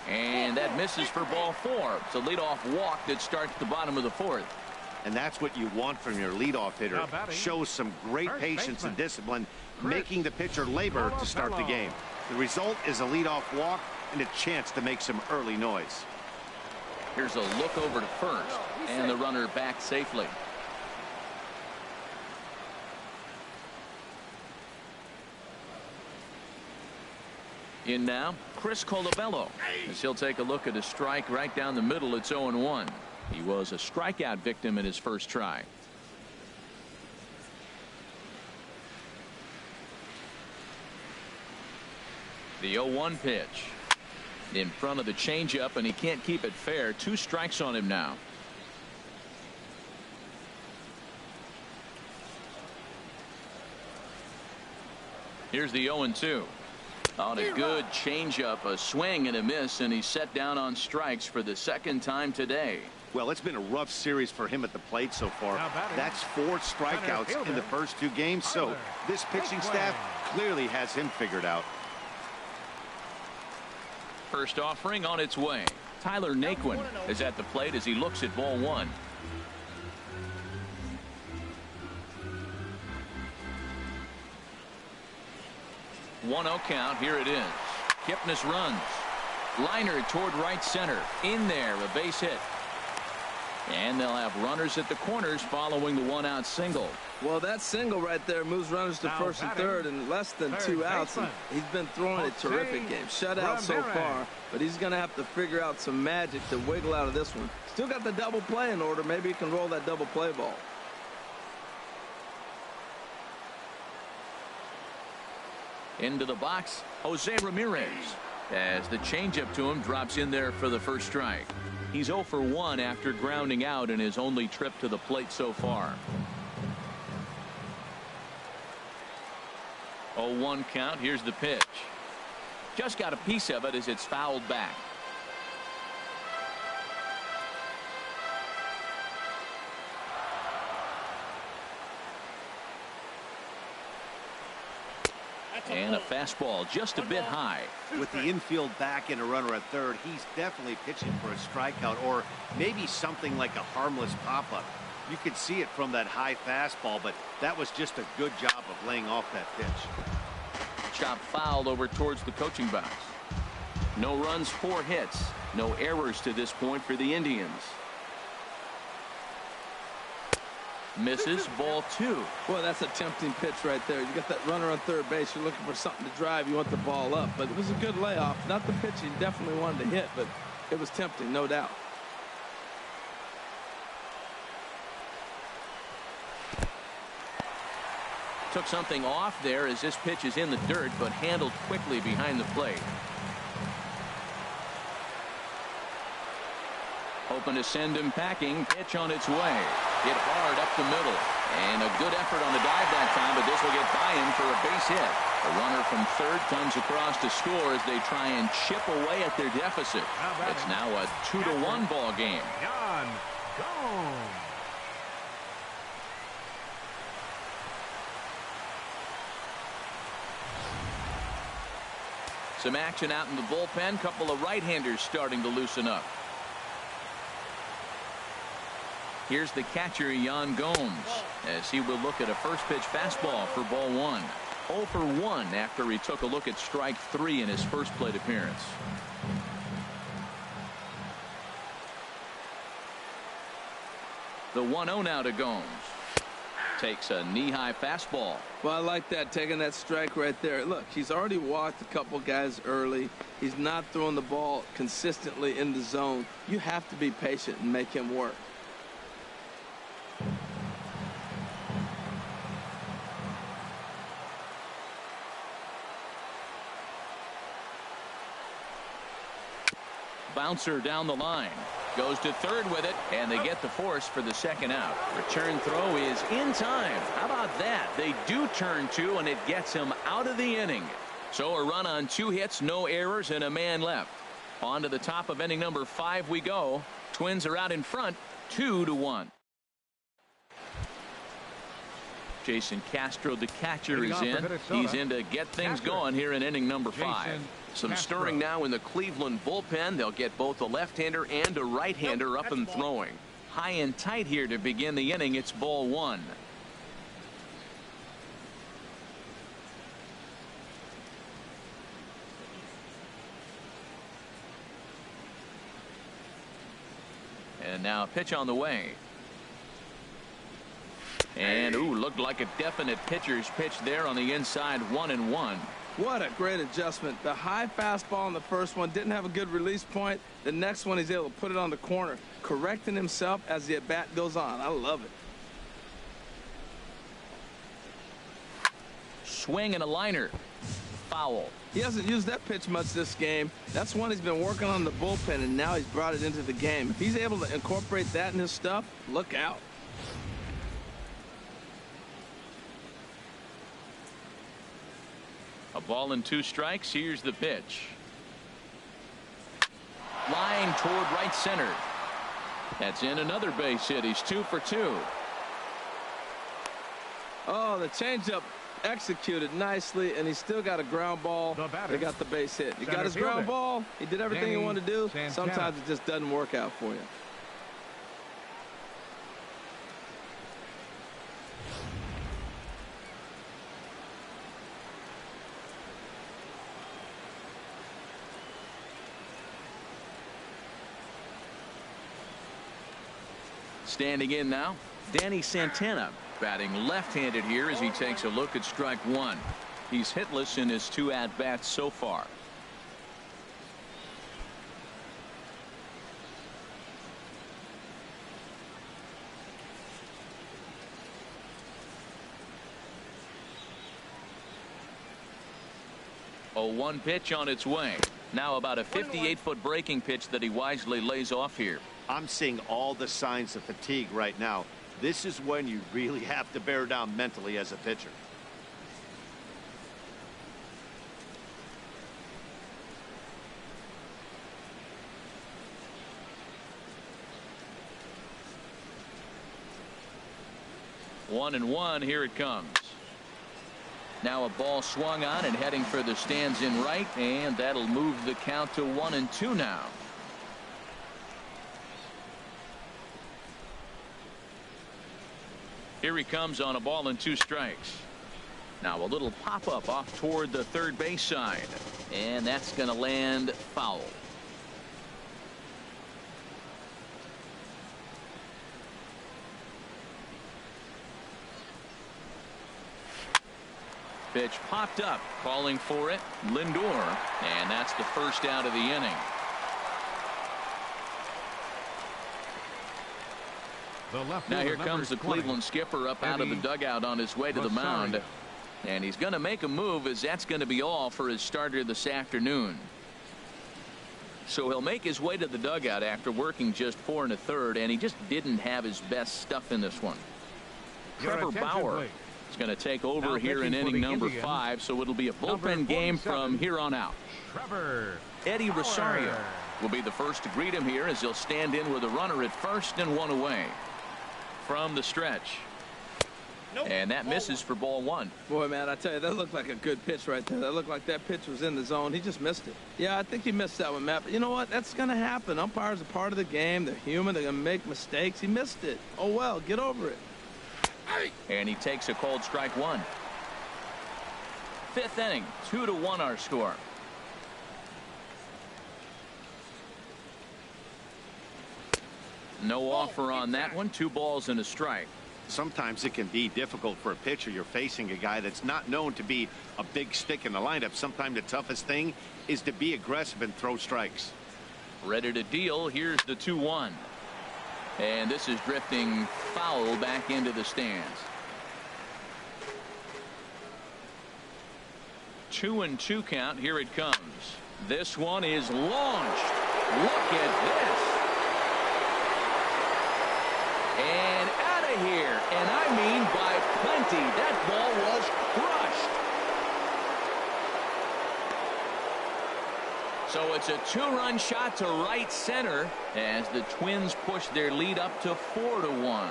And that misses for ball 4. It's a leadoff walk that starts the bottom of the 4th. And that's what you want from your leadoff hitter. Shows some great patience and discipline, making the pitcher labor to start the game. The result is a leadoff walk and a chance to make some early noise. Here's a look over to first, and the runner back safely. In now, Chris Colabello, as he'll take a look at a strike right down the middle. It's 0-1. He was a strikeout victim in his first try. The 0-1 pitch in front of the changeup, and he can't keep it fair. 2 strikes on him now. Here's the 0-2. On a good changeup, a swing and a miss, and he's set down on strikes for the 2nd time today. Well, it's been a rough series for him at the plate so far. That's 4 strikeouts in the first 2 games, so this pitching staff clearly has him figured out. First offering on its way. Tyler Naquin is at the plate as he looks at ball 1. One-0 count. Here it is. Kipnis runs. Liner toward right center. In there, a base hit. And they'll have runners at the corners following the 1-out single. Well, that single right there moves runners to first and third in less than 2 outs. And he's been throwing a terrific game. Shutout so far, but he's going to have to figure out some magic to wiggle out of this one. Still got the double play in order. Maybe he can roll that double play ball. Into the box, Jose Ramirez, as the changeup to him drops in there for the first strike. He's 0 for 1 after grounding out in his only trip to the plate so far. 0-1 count. Here's the pitch. Just got a piece of it as it's fouled back. And a fastball just a bit high. With the infield back and a runner at third, he's definitely pitching for a strikeout or maybe something like a harmless pop-up. You could see it from that high fastball, but that was just a good job of laying off that pitch. Chop fouled over towards the coaching box. No runs, 4 hits. No errors to this point for the Indians. Misses, ball 2. Boy, that's a tempting pitch right there. You got that runner on third base. You're looking for something to drive. You want the ball up. But it was a good layoff. Not the pitch he definitely wanted to hit, but it was tempting, no doubt. Took something off there as this pitch is in the dirt, but handled quickly behind the plate. Hoping to send him packing. Pitch on its way. Hit hard up the middle. And a good effort on the dive that time, but this will get by him for a base hit. The runner from third comes across to score as they try and chip away at their deficit. It's now a 2-1 ball game. Gone. Some action out in the bullpen. Couple of right-handers starting to loosen up. Here's the catcher, Yan Gomes, as he will look at a first pitch fastball for ball one. 0 for 1 after he took a look at strike 3 in his first plate appearance. The 1-0 now to Gomes. Takes a knee-high fastball. Well, I like that, taking that strike right there. Look, he's already walked a couple guys early. He's not throwing the ball consistently in the zone. You have to be patient and make him work. Bouncer down the line. Goes to third with it, and they get the force for the second out. Return throw is in time. How about that? They do turn 2, and it gets him out of the inning. So a run on 2 hits, no errors, and a man left. On to the top of inning number 5 we go. Twins are out in front, 2-1. Jason Castro, the catcher, is in. He's in to get things going here in inning number 5. Some stirring now in the Cleveland bullpen. They'll get both a left-hander and a right-hander up and throwing. High and tight here to begin the inning. It's ball 1. And now a pitch on the way. And looked like a definite pitcher's pitch there on the inside. 1-1. What a great adjustment. The high fastball on the first one didn't have a good release point. The next one he's able to put it on the corner, correcting himself as the at bat goes on. I love it. Swing and a liner. Foul. He hasn't used that pitch much this game. That's one he's been working on in the bullpen, and now he's brought it into the game. If he's able to incorporate that in his stuff, look out. A ball and 2 strikes. Here's the pitch. Line toward right center. That's in another base hit. He's 2 for 2. Oh, the changeup executed nicely, and he's still got a ground ball. They got the base hit. He got his ground ball. He did everything he wanted to do. Sometimes it just doesn't work out for you. Standing in now, Danny Santana, batting left-handed here as he takes a look at strike 1. He's hitless in his 2 at-bats so far. A 1 pitch on its way. Now about a 58-foot breaking pitch that he wisely lays off here. I'm seeing all the signs of fatigue right now. This is when you really have to bear down mentally as a pitcher. One and one. Here it comes. Now a ball swung on and heading for the stands in right, and that'll move the count to 1-2 now. Here he comes on a ball and 2 strikes. Now a little pop-up off toward the third base side, and that's going to land foul. Pitch popped up, calling for it, Lindor, and that's the first out of the inning. Now here comes the Cleveland skipper up out of the dugout on his way to the mound. And he's going to make a move, as that's going to be all for his starter this afternoon. So he'll make his way to the dugout after working just 4 1/3, and he just didn't have his best stuff in this one. Trevor Bauer is going to take over here in inning number 5, so it'll be a bullpen game from here on out. Eddie Rosario will be the first to greet him here as he'll stand in with a runner at first and 1 away from the stretch. And that misses for ball 1. Boy, man, I tell you, that looked like a good pitch right there. That looked like that pitch was in the zone. He just missed it. Yeah, I think he missed that one, Matt. But you know what? That's going to happen. Umpires are part of the game. They're human. They're going to make mistakes. He missed it. Oh, well, get over it. And he takes a cold strike 1. 5th inning, 2-1 our score. No offer on that one. 2 balls and a strike. Sometimes it can be difficult for a pitcher. You're facing a guy that's not known to be a big stick in the lineup. Sometimes the toughest thing is to be aggressive and throw strikes. Ready to deal. Here's the 2-1. And this is drifting foul back into the stands. 2-2 count. Here it comes. This one is launched. Look at this. And out of here. And I mean by plenty. That ball was crushed. So it's a 2-run shot to right center as the Twins push their lead up to 4-1.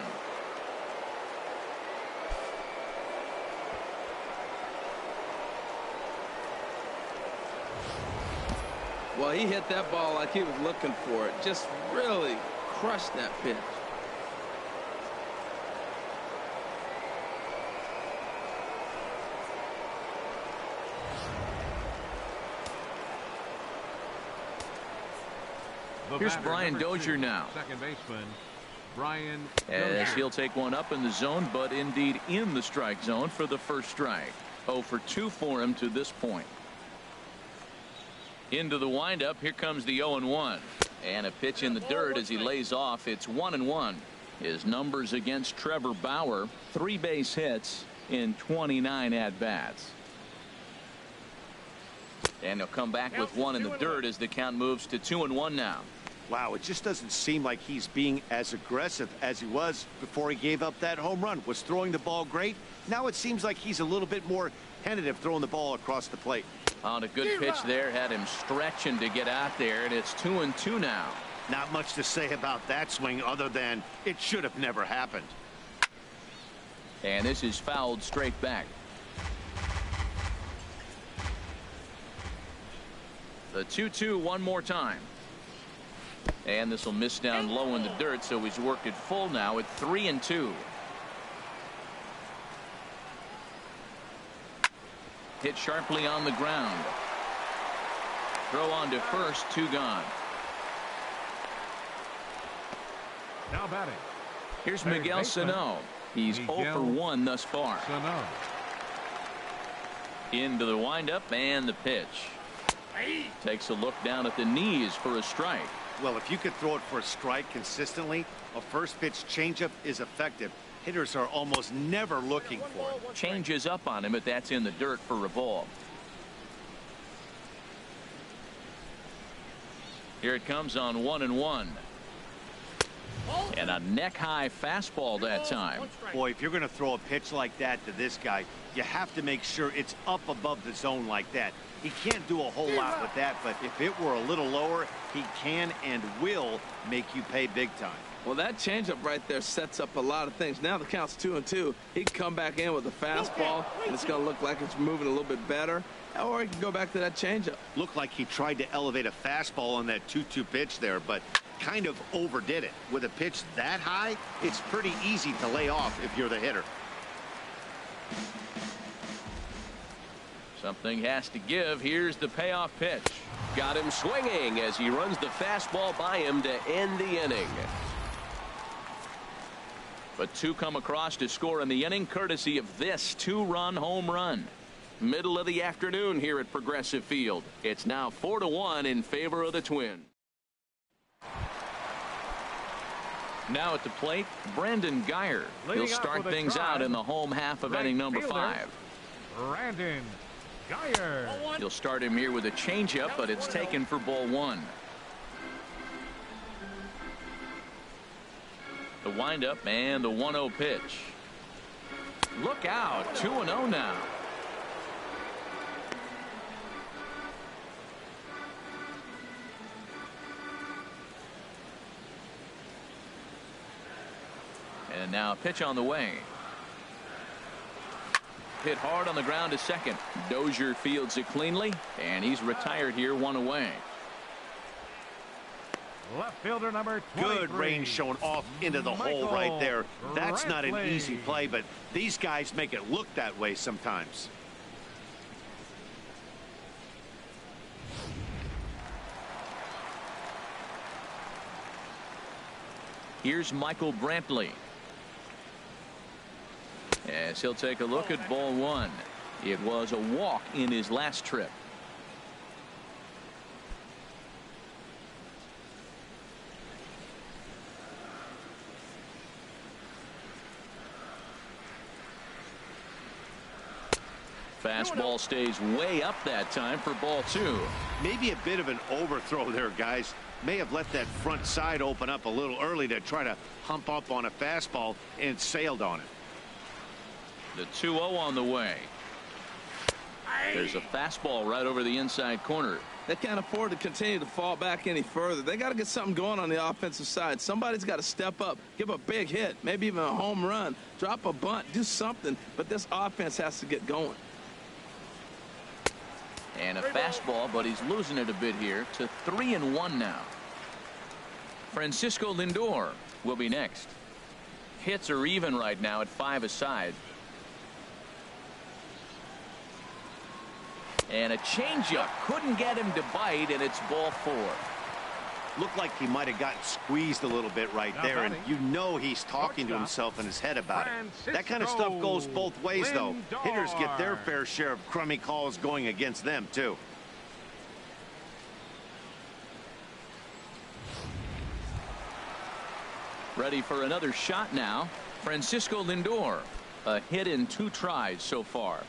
Well, he hit that ball like he was looking for it. Just really crushed that pitch. Here's Brian Dozier now. Second baseman, Brian As he'll take one up in the zone, but indeed in the strike zone for the first strike. 0 for 2 for him to this point. Into the windup. Here comes the 0-1. And a pitch in the dirt as he lays off. It's 1-1. His numbers against Trevor Bauer: 3 base hits in 29 at-bats. And he'll come back with 1 in the dirt as the count moves to 2-1 now. Wow, it just doesn't seem like he's being as aggressive as he was before he gave up that home run. Was throwing the ball great. Now it seems like he's a little bit more tentative throwing the ball across the plate. On a good pitch there, had him stretching to get out there, and it's 2-2 now. Not much to say about that swing other than it should have never happened. And this is fouled straight back. The 2-2 one more time. And this will miss down low in the dirt, so he's worked it full now at 3-2. Hit sharply on the ground. Throw on to first, 2 gone. now batting. Here's Miguel Sano. He's 0 for 1 thus far. Sano. Into the windup and the pitch. Takes a look down at the knees for a strike. Well, if you could throw it for a strike consistently, a first pitch changeup is effective. Hitters are almost never looking for it. Changes up on him, but that's in the dirt for a ball. Here it comes on 1-1. And a neck-high fastball that time. Boy, if you're going to throw a pitch like that to this guy, you have to make sure it's up above the zone like that. He can't do a whole lot with that, but if it were a little lower, he can and will make you pay big time. Well, that changeup right there sets up a lot of things. Now the count's 2-2. He can come back in with a fastball, and it's going to look like it's moving a little bit better. Or he can go back to that changeup. Looked like he tried to elevate a fastball on that 2-2 pitch there, but kind of overdid it. With a pitch that high, it's pretty easy to lay off if you're the hitter. Something has to give. Here's the payoff pitch. Got him swinging as he runs the fastball by him to end the inning. But 2 come across to score in the inning, courtesy of this 2-run home run. Middle of the afternoon here at Progressive Field. It's now 4-1 in favor of the Twins. Now at the plate, Brandon Guyer. He'll start things out in the home half of inning number 5. Brandon Guyer. He'll start him here with a changeup, but it's taken for ball 1. The windup and the 1-0 pitch. Look out, 2-0 now. And now a pitch on the way. Hit hard on the ground to second. Dozier fields it cleanly, and he's retired here, 1 away. Left fielder number 23. Good range shown off into the hole right there. That's not an easy play, but these guys make it look that way sometimes. Here's Michael Brantley. As he'll take a look at ball 1. It was a walk in his last trip. Fastball stays way up that time for ball 2. Maybe a bit of an overthrow there, guys. May have let that front side open up a little early to try to hump up on a fastball and sailed on it. The 2-0 on the way. There's a fastball right over the inside corner. They can't afford to continue to fall back any further. They got to get something going on the offensive side. Somebody's got to step up, give a big hit, maybe even a home run, drop a bunt, do something. But this offense has to get going. And a fastball, but he's losing it a bit here to 3-1 now. Francisco Lindor will be next. Hits are even right now at 5 aside. And a changeup couldn't get him to bite, and it's ball 4. Looked like he might have gotten squeezed a little bit right there, and you know he's talking to himself in his head about it. That kind of stuff goes both ways, though. Hitters get their fair share of crummy calls going against them, too. Ready for another shot now. Francisco Lindor. A hit in 2 tries so far.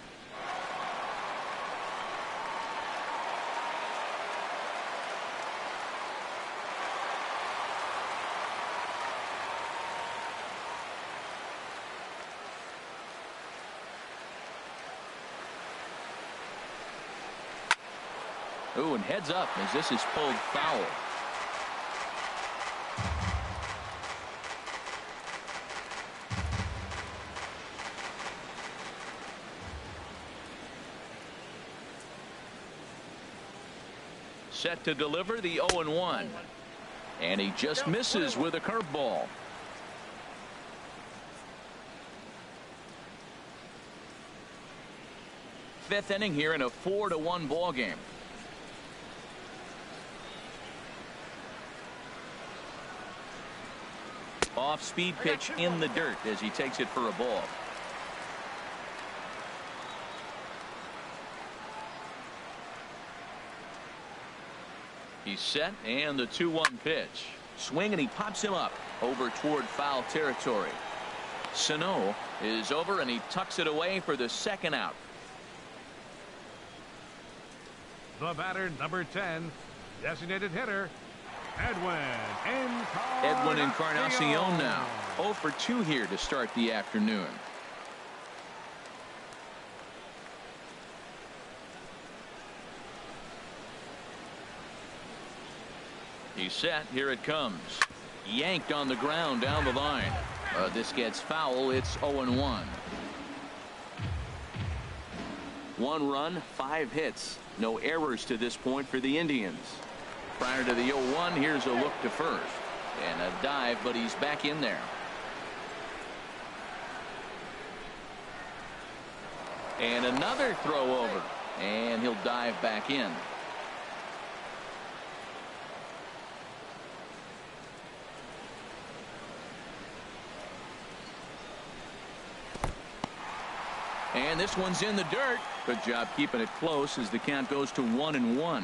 Ooh, and heads up as this is pulled foul. Set to deliver the 0-1. And he just misses with a curveball. Fifth inning here in a 4-1 ball game. Off-speed pitch in the dirt as he takes it for a ball. He's set, and the 2-1 pitch. Swing, and he pops him up over toward foul territory. Sano is over, and he tucks it away for the second out. The batter, number 10, designated hitter, Edwin Encarnacion now. 0 for 2 here to start the afternoon. He's set. Here it comes. Yanked on the ground down the line. This gets foul. It's 0-1. 1 run, 5 hits. No errors to this point for the Indians. Prior to the 0-1, here's a look to first. And a dive, but he's back in there. And another throw over. And he'll dive back in. And this one's in the dirt. Good job keeping it close as the count goes to 1-1.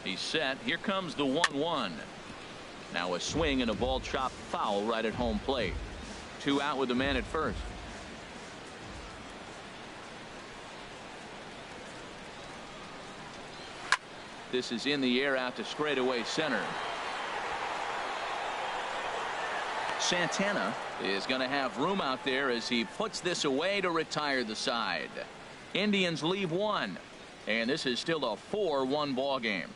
He's set. Here comes the 1-1. Now a swing and a ball chopped foul right at home plate. 2 out with the man at first. This is in the air out to straightaway center. Santana is going to have room out there as he puts this away to retire the side. Indians leave one, and this is still a 4-1 ball game.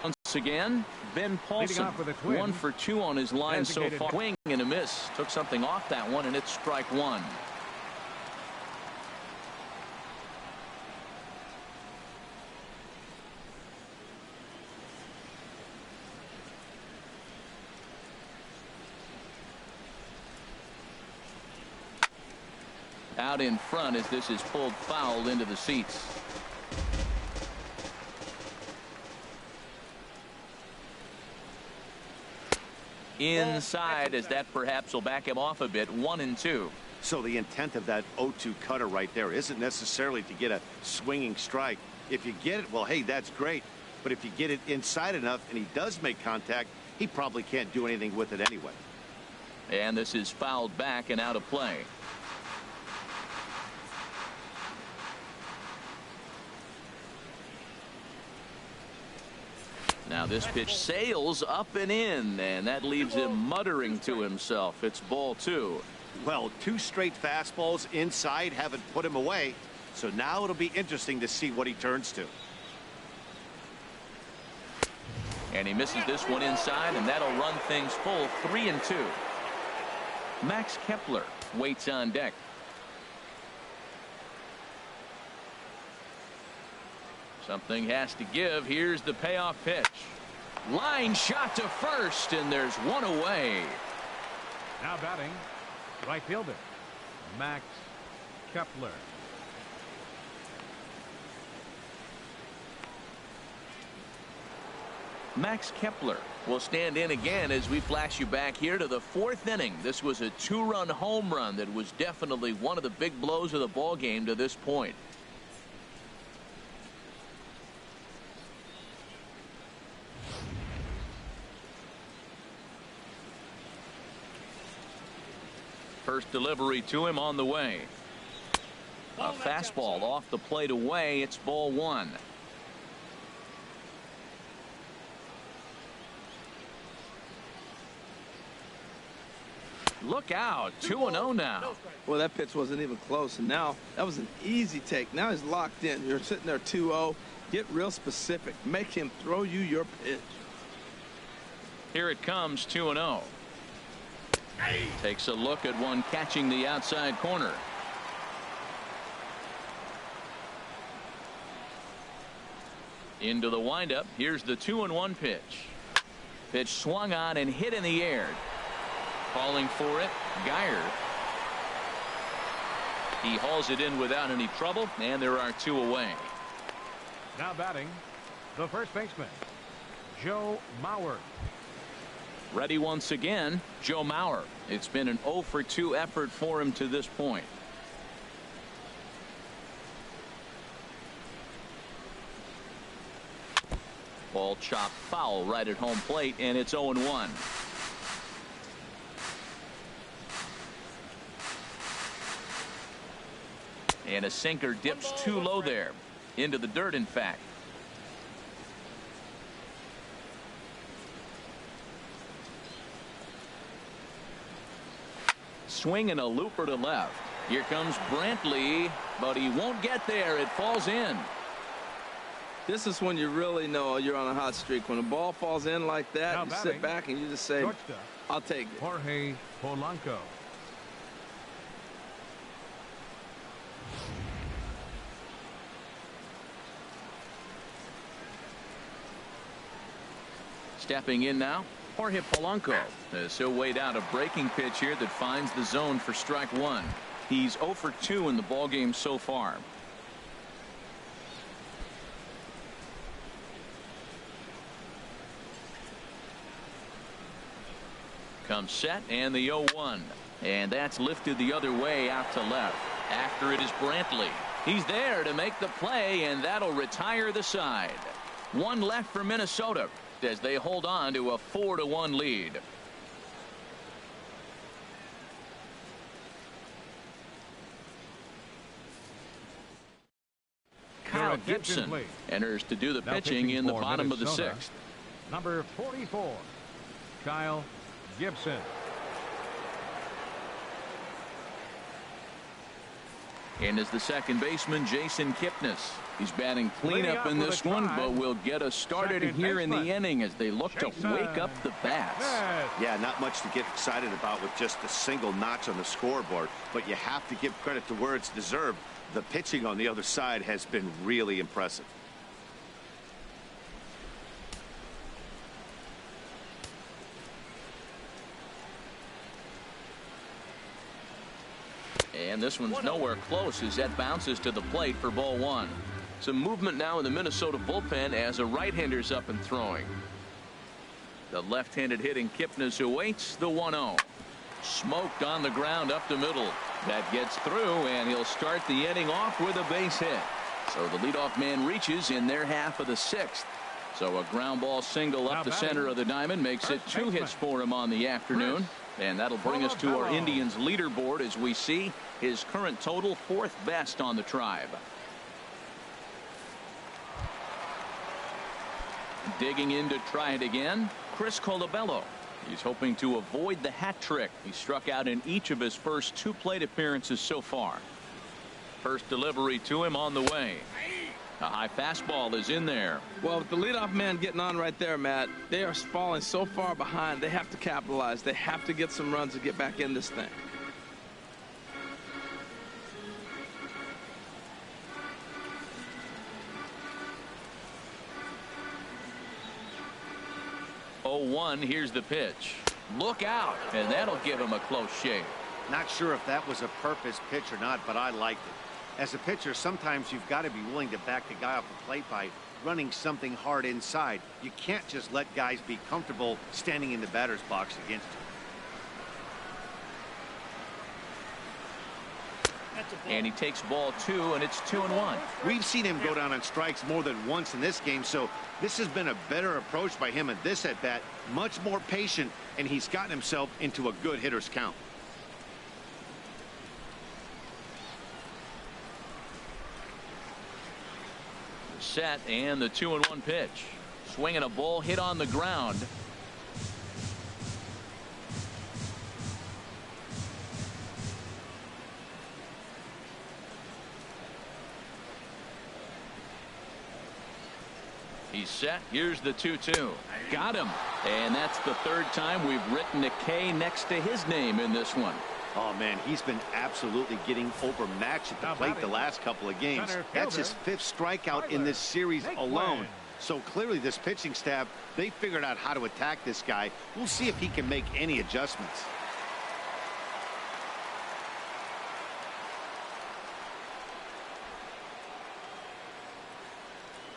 Once again, Ben Paulson, 1 for 2 on his line so far. Swing and a miss. Took something off that one, and it's strike one. Out in front as this is pulled foul into the seats. Inside as that perhaps will back him off a bit. 1-2. So the intent of that 0-2 cutter right there isn't necessarily to get a swinging strike. If you get it, well, hey, that's great. But if you get it inside enough and he does make contact, he probably can't do anything with it anyway. And this is fouled back and out of play. Now this pitch sails up and in, and that leaves him muttering to himself. It's ball 2. Well, 2 straight fastballs inside haven't put him away. So now it'll be interesting to see what he turns to. And he misses this one inside, and that'll run things full. 3-2. Max Kepler waits on deck. Something has to give. Here's the payoff pitch. Line shot to first, and there's one away. Now batting, right fielder, Max Kepler. Max Kepler will stand in again as we flash you back here to the 4th inning. This was a 2-run home run that was definitely one of the big blows of the ball game to this point. First delivery to him on the way. A fastball off the plate away. It's ball 1. Look out. 2-0 now. Well, that pitch wasn't even close, and now that was an easy take. Now he's locked in. You're sitting there 2-0. Get real specific. Make him throw you your pitch. Here it comes. 2-0. Takes a look at one catching the outside corner. Into the windup. Here's the 2-1 pitch. Pitch swung on and hit in the air. Calling for it, Geyer. He hauls it in without any trouble, and there are 2 away. Now batting, the first baseman, Joe Mauer. Ready once again, Joe Mauer. It's been an 0 for 2 effort for him to this point. Ball chopped foul right at home plate, and it's 0-1. And a sinker dips too low there. Into the dirt, in fact. Swing and a looper to left. Here comes Brantley, but he won't get there. It falls in. This is when you really know you're on a hot streak. When a ball falls in like that, now you batting, sit back and you just say, shortstop, I'll take it. Jorge Polanco. Stepping in now, Jorge Polanco. He'll wait out a breaking pitch here that finds the zone for strike 1. He's 0 for 2 in the ballgame so far. Comes set, and the 0-1. And that's lifted the other way out to left. After it is Brantley. He's there to make the play, and that'll retire the side. 1 left for Minnesota as they hold on to a 4-1 lead. Now Attention, Gibson please. enters to do the Now pitching in the for bottom of the Minnesota, 6th. Number 44, Kyle Gibson. And is the second baseman, Jason Kipnis. He's batting cleanup in this one, but will get us started here in the inning as they look to wake up the bats. Yeah, not much to get excited about with just a single notch on the scoreboard, but you have to give credit to where it's deserved. The pitching on the other side has been really impressive. And this one's nowhere close as that bounces to the plate for ball 1. Some movement now in the Minnesota bullpen as a right-hander's up and throwing. The left-handed hitting Kipnis awaits the 1-0. Smoked on the ground up the middle. That gets through, and he'll start the inning off with a base hit. So the leadoff man reaches in their half of the 6th. So a ground ball single up the center of the diamond makes it 2 hits for him on the afternoon. And that'll bring us to our Indians leaderboard as we see his current total 4th best on the Tribe. Digging in to try it again, Chris Colabello. He's hoping to avoid the hat trick. He struck out in each of his first 2 plate appearances so far. First delivery to him on the way. A high fastball is in there. Well, with the leadoff man getting on right there, Matt, they are falling so far behind. They have to capitalize. They have to get some runs to get back in this thing. Oh, 1, here's the pitch. Look out, and that'll give him a close shave. Not sure if that was a purpose pitch or not, but I liked it. As a pitcher, sometimes you've got to be willing to back the guy off the plate by running something hard inside. You can't just let guys be comfortable standing in the batter's box against you. And he takes ball 2, and it's 2-1. We've seen him go down on strikes more than once in this game, so this has been a better approach by him at this at-bat. Much more patient, and he's gotten himself into a good hitter's count. Set, and the 2-1 pitch. Swinging a ball hit on the ground. He's set. Here's the 2-2. Got him. And that's the 3rd time we've written a K next to his name in this one. Oh, man, he's been absolutely getting overmatched at the plate the last couple of games. That's his 5th strikeout in this series alone. So clearly this pitching staff, they figured out how to attack this guy. We'll see if he can make any adjustments.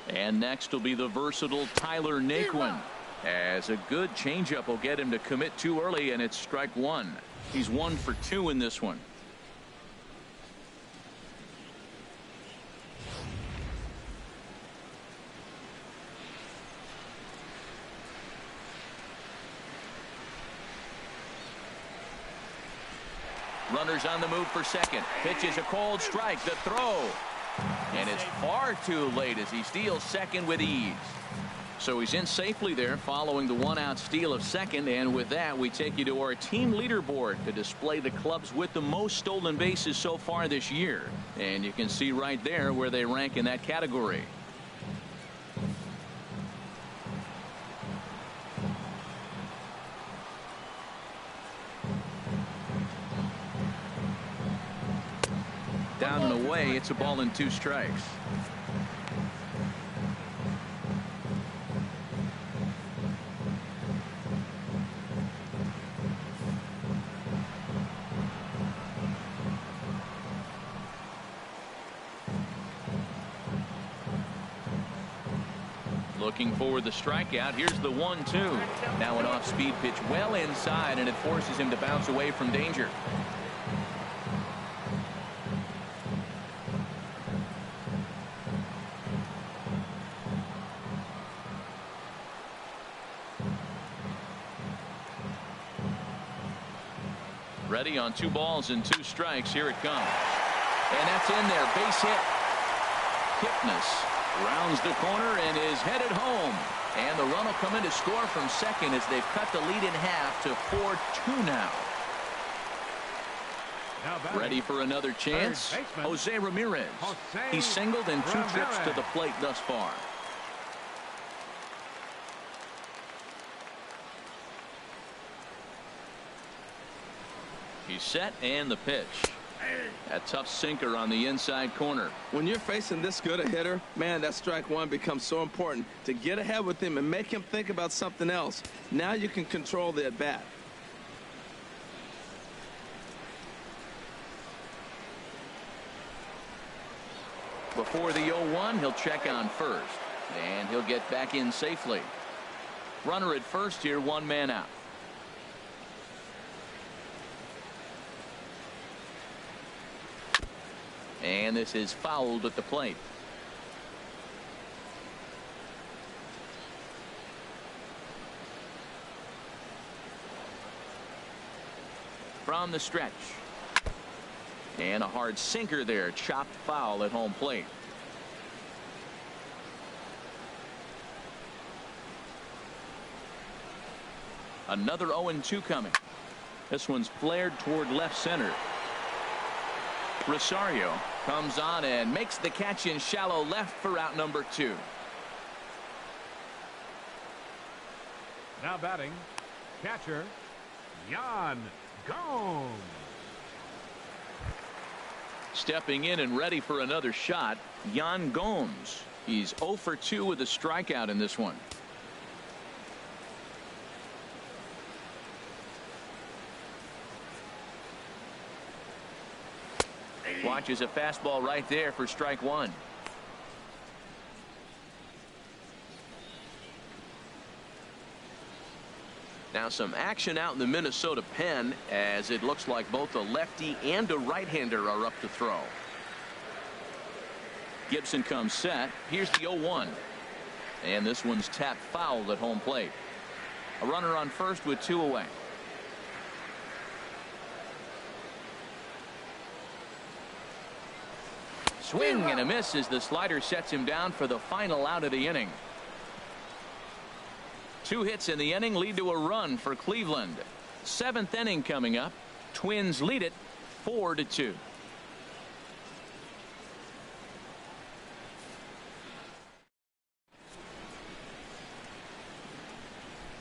And next will be the versatile Tyler Naquin. As a good changeup will get him to commit too early, and it's strike 1. He's 1 for 2 in this one. Runners on the move for second. Pitch is a cold strike. The throw. And it's far too late as he steals second with ease. So he's in safely there following the 1-out steal of second. And with that, we take you to our team leaderboard to display the clubs with the most stolen bases so far this year. And you can see right there where they rank in that category. Down and away, it's a ball and 2 strikes. Looking for the strikeout. Here's the 1-2. Now an off-speed pitch well inside, and it forces him to bounce away from danger. Ready on 2 balls and 2 strikes. Here it comes. And that's in there. Base hit. Kipnis rounds the corner and is headed home. And the run will come in to score from second as they've cut the lead in half to 4-2 now. Ready for another chance? Jose Ramirez. He's singled in 2 trips to the plate thus far. He's set, and the pitch. A tough sinker on the inside corner. When you're facing this good a hitter, man, that strike one becomes so important to get ahead with him and make him think about something else. Now you can control the at bat. Before the 0-1, he'll check on first, and he'll get back in safely. Runner at first here, 1 man out. And this is fouled at the plate. From the stretch. And a hard sinker there, chopped foul at home plate. Another 0-2 coming. This one's flared toward left center. Rosario comes on and makes the catch in shallow left for out number 2. Now batting, catcher, Yan Gomes. Stepping in and ready for another shot, Yan Gomes. He's 0 for 2 with a strikeout in this one. Watches a fastball right there for strike 1. Now some action out in the Minnesota pen as it looks like both a lefty and a right-hander are up to throw. Gibson comes set. Here's the 0-1. And this one's tapped foul at home plate. A runner on first with 2 away. Swing and a miss as the slider sets him down for the final out of the inning. 2 hits in the inning lead to a run for Cleveland. 7th inning coming up. Twins lead it 4-2.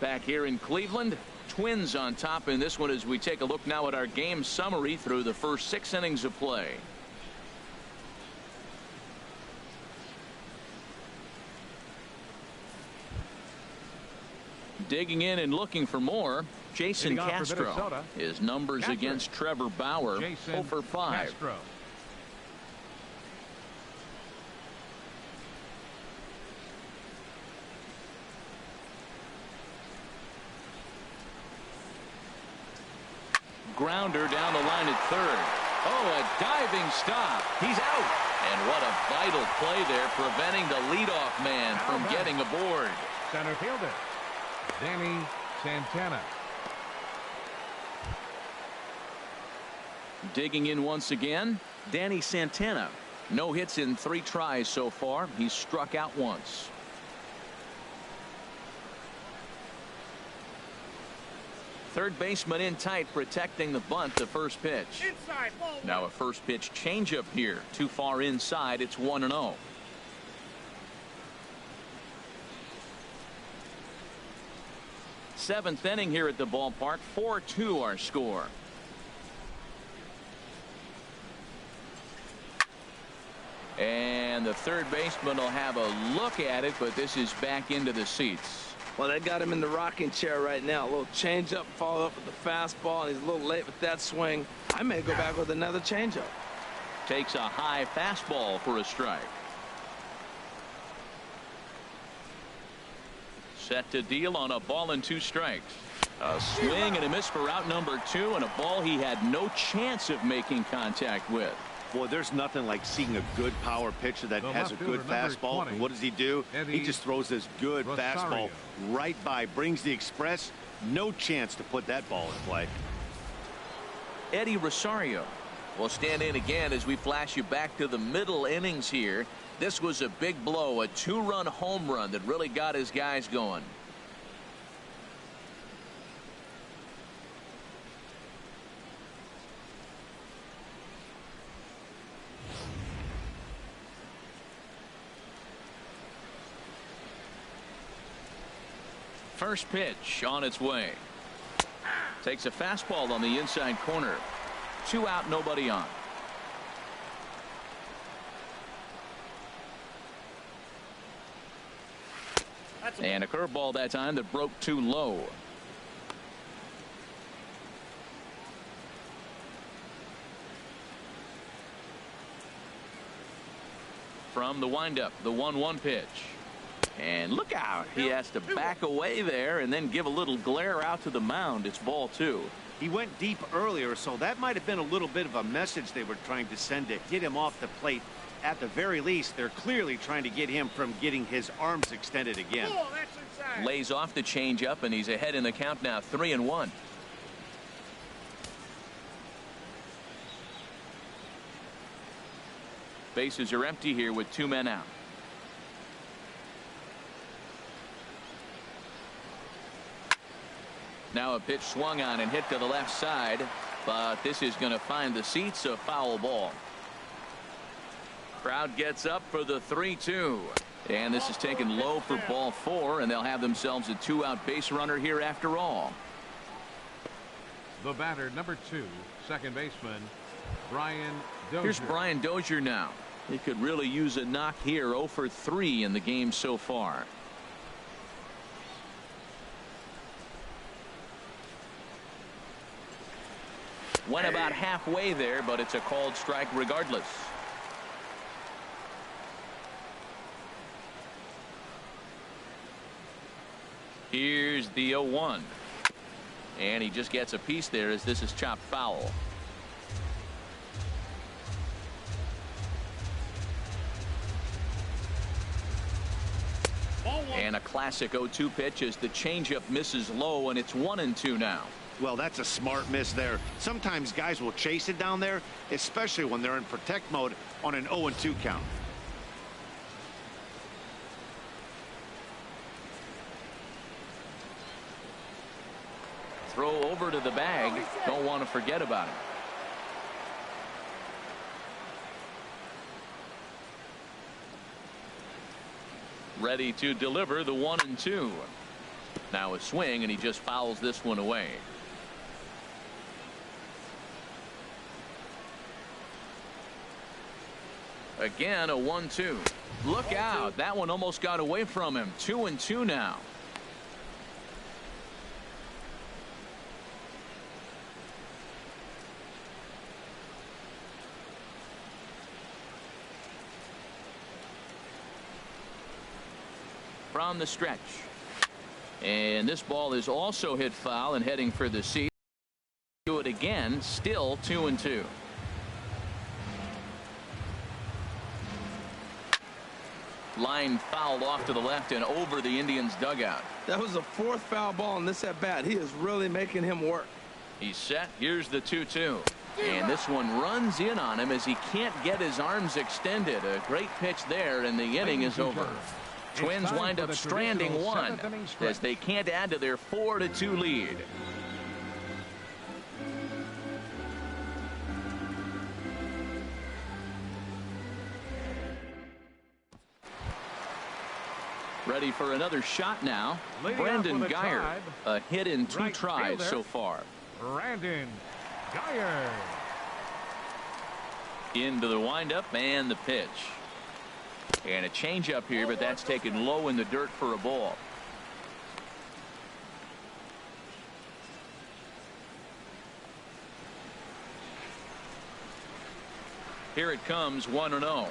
Back here in Cleveland, Twins on top in this one as we take a look now at our game summary through the first 6 innings of play. Digging in and looking for more, Jason Castro. His numbers against Trevor Bauer, 0 for 5. Castro. Grounder down the line at third. Oh, a diving stop. He's out. And what a vital play there, preventing the leadoff man from getting aboard. Center fielder, Danny Santana. Digging in once again, Danny Santana. No hits in 3 tries so far. He's struck out once. Third baseman in tight, protecting the bunt to first pitch. Inside, now a first pitch changeup here. Too far inside. It's 1-0. Seventh inning here at the ballpark. 4-2 our score. And the third baseman will have a look at it, but this is back into the seats. Well, they got him in the rocking chair right now. A little changeup, follow up with the fastball, and he's a little late with that swing. I may go back with another changeup. Takes a high fastball for a strike. Set to deal on a ball and 2 strikes. A swing and a miss for out number 2, and a ball he had no chance of making contact with. Boy, there's nothing like seeing a good power pitcher that has a good fastball. And what does he do? He just throws this good fastball right by, brings the express. No chance to put that ball in play. Eddie Rosario. We'll stand in again as we flash you back to the middle innings here. This was a big blow, a 2-run home run that really got his guys going. First pitch on its way. Takes a fastball on the inside corner. 2 out, nobody on. And a curveball that time that broke too low. From the windup, the 1-1 pitch. And look out. He has to back away there and then give a little glare out to the mound. It's ball 2. He went deep earlier, so that might have been a little bit of a message they were trying to send to get him off the plate. At the very least, they're clearly trying to get him from getting his arms extended again. Lays off the changeup, and he's ahead in the count now, 3-1. Bases are empty here with 2 men out. Now a pitch swung on and hit to the left side, but this is going to find the seats, a foul ball. Crowd gets up for the 3-2. And this is taken low for ball 4, and they'll have themselves a 2-out base runner here after all. The batter, number 2, second baseman, Brian Dozier. Here's Brian Dozier now. He could really use a knock here. 0 for 3 in the game so far. Went about halfway there, but it's a called strike regardless. Here's the 0-1. And he just gets a piece there as this is chopped foul. And a classic 0-2 pitch as the changeup misses low, and it's 1-2 now. Well, that's a smart miss there. Sometimes guys will chase it down there, especially when they're in protect mode on an 0-2 count. Throw over to the bag. Don't want to forget about him. Ready to deliver the 1-2. Now a swing, and he just fouls this one away. Again, a 1-2. Look out. That one almost got away from him. 2-2 now. From the stretch. And this ball is also hit foul and heading for the seat. Do it again. Still 2-2. Line fouled off to the left and over the Indians dugout. That was a 4th foul ball in this at bat. He is really making him work. He's set. Here's the 2-2. And this one runs in on him as he can't get his arms extended. A great pitch there, and the inning is over. Twins wind up stranding 1 as they can't add to their 4-2 lead. Ready for another shot now. Brandon Guyer, a hit in 2 tries so far. Brandon Guyer. Into the windup and the pitch. And a changeup here, but that's taken low in the dirt for a ball. Here it comes, 1-0.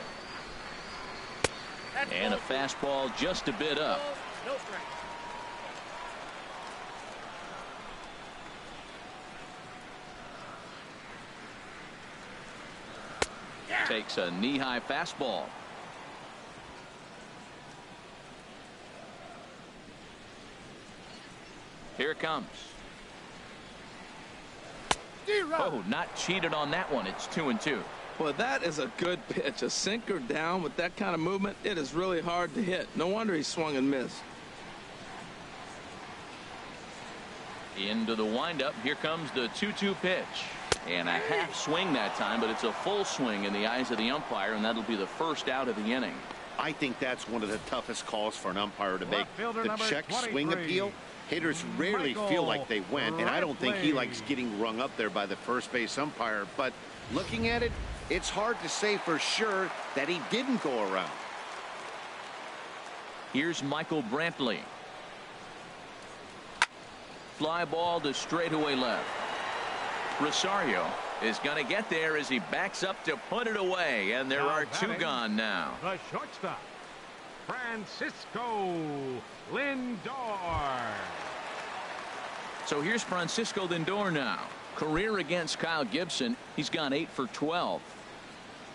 And a fastball just a bit up. Takes a knee-high fastball. Here it comes. Oh, not cheated on that one. It's 2-2. Well, that is a good pitch. A sinker down with that kind of movement, it is really hard to hit. No wonder he swung and missed. Into the windup. Here comes the 2-2 pitch. And a half swing that time, but it's a full swing in the eyes of the umpire, and that'll be the first out of the inning. I think that's one of the toughest calls for an umpire to make. The check swing appeal. Hitters rarely feel like they went, and I don't think he likes getting rung up there by the first base umpire. But looking at it, it's hard to say for sure that he didn't go around. Here's Michael Brantley. Fly ball to straightaway left. Rosario is going to get there as he backs up to put it away, and there are two gone now. The shortstop, Francisco Lindor. So here's Francisco Lindor now. Career against Kyle Gibson. He's gone 8 for 12.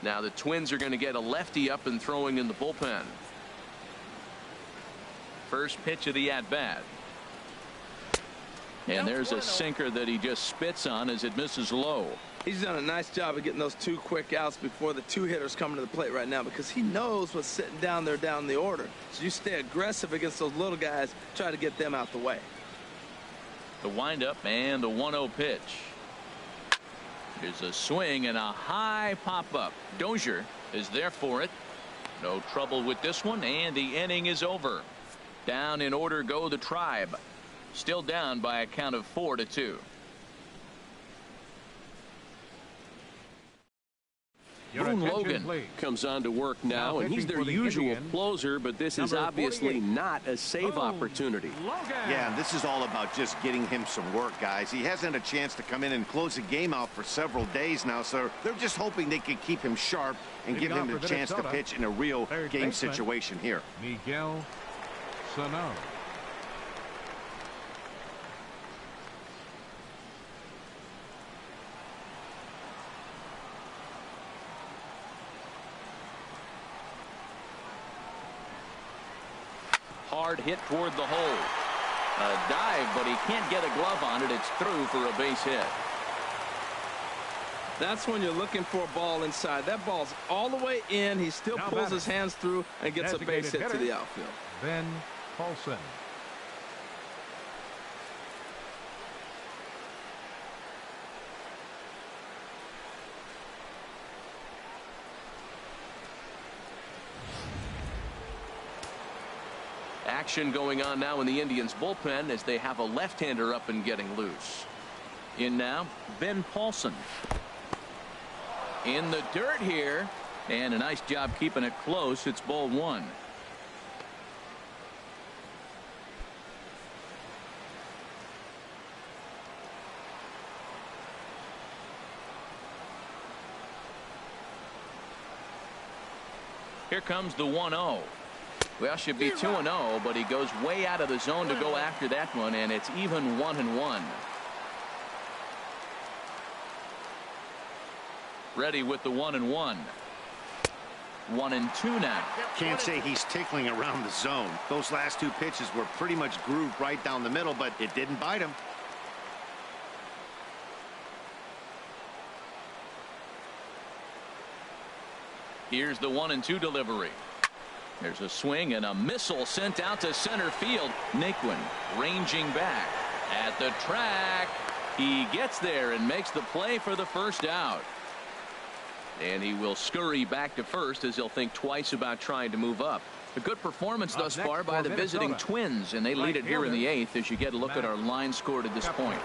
Now the Twins are going to get a lefty up and throwing in the bullpen. First pitch of the at-bat. And there's a sinker that he just spits on as it misses low. He's done a nice job of getting those 2 quick outs before the 2 hitters coming to the plate right now, because he knows what's sitting down there down the order. So you stay aggressive against those little guys, try to get them out the way. The windup and the 1-0 pitch. There's a swing and a high pop-up. Dozier is there for it. No trouble with this one, and the inning is over. Down in order go the Tribe. Still down by a count of 4-2. Boone Logan comes on to work now, and he's their usual closer, but this is obviously not a save opportunity. Yeah, and this is all about just getting him some work, guys. He hasn't had a chance to come in and close the game out for several days now, so they're just hoping they can keep him sharp and give him a chance to pitch in a real game situation here. Miguel Sano. Hard hit toward the hole. A dive, but he can't get a glove on it. It's through for a base hit. That's when you're looking for a ball inside. That ball's all the way in. He still pulls his hands through and gets a base hit to the outfield. Ben Paulson. Action going on now in the Indians bullpen as they have a left-hander up and getting loose. In now, Ben Paulson. In the dirt here, and a nice job keeping it close. It's ball 1. Here comes the 1-0. Well, should be 2-0, but he goes way out of the zone to go after that one, and it's even 1-1. Ready with the 1-1. 1-2 now. Can't say he's tickling around the zone. Those last 2 pitches were pretty much grooved right down the middle, but it didn't bite him. Here's the 1-2 delivery. There's a swing and a missile sent out to center field. Naquin ranging back at the track. He gets there and makes the play for the first out. And he will scurry back to first as he'll think twice about trying to move up. A good performance thus far by the visiting Twins, and they lead it here in the 8th as you get a look at our line scored at this point.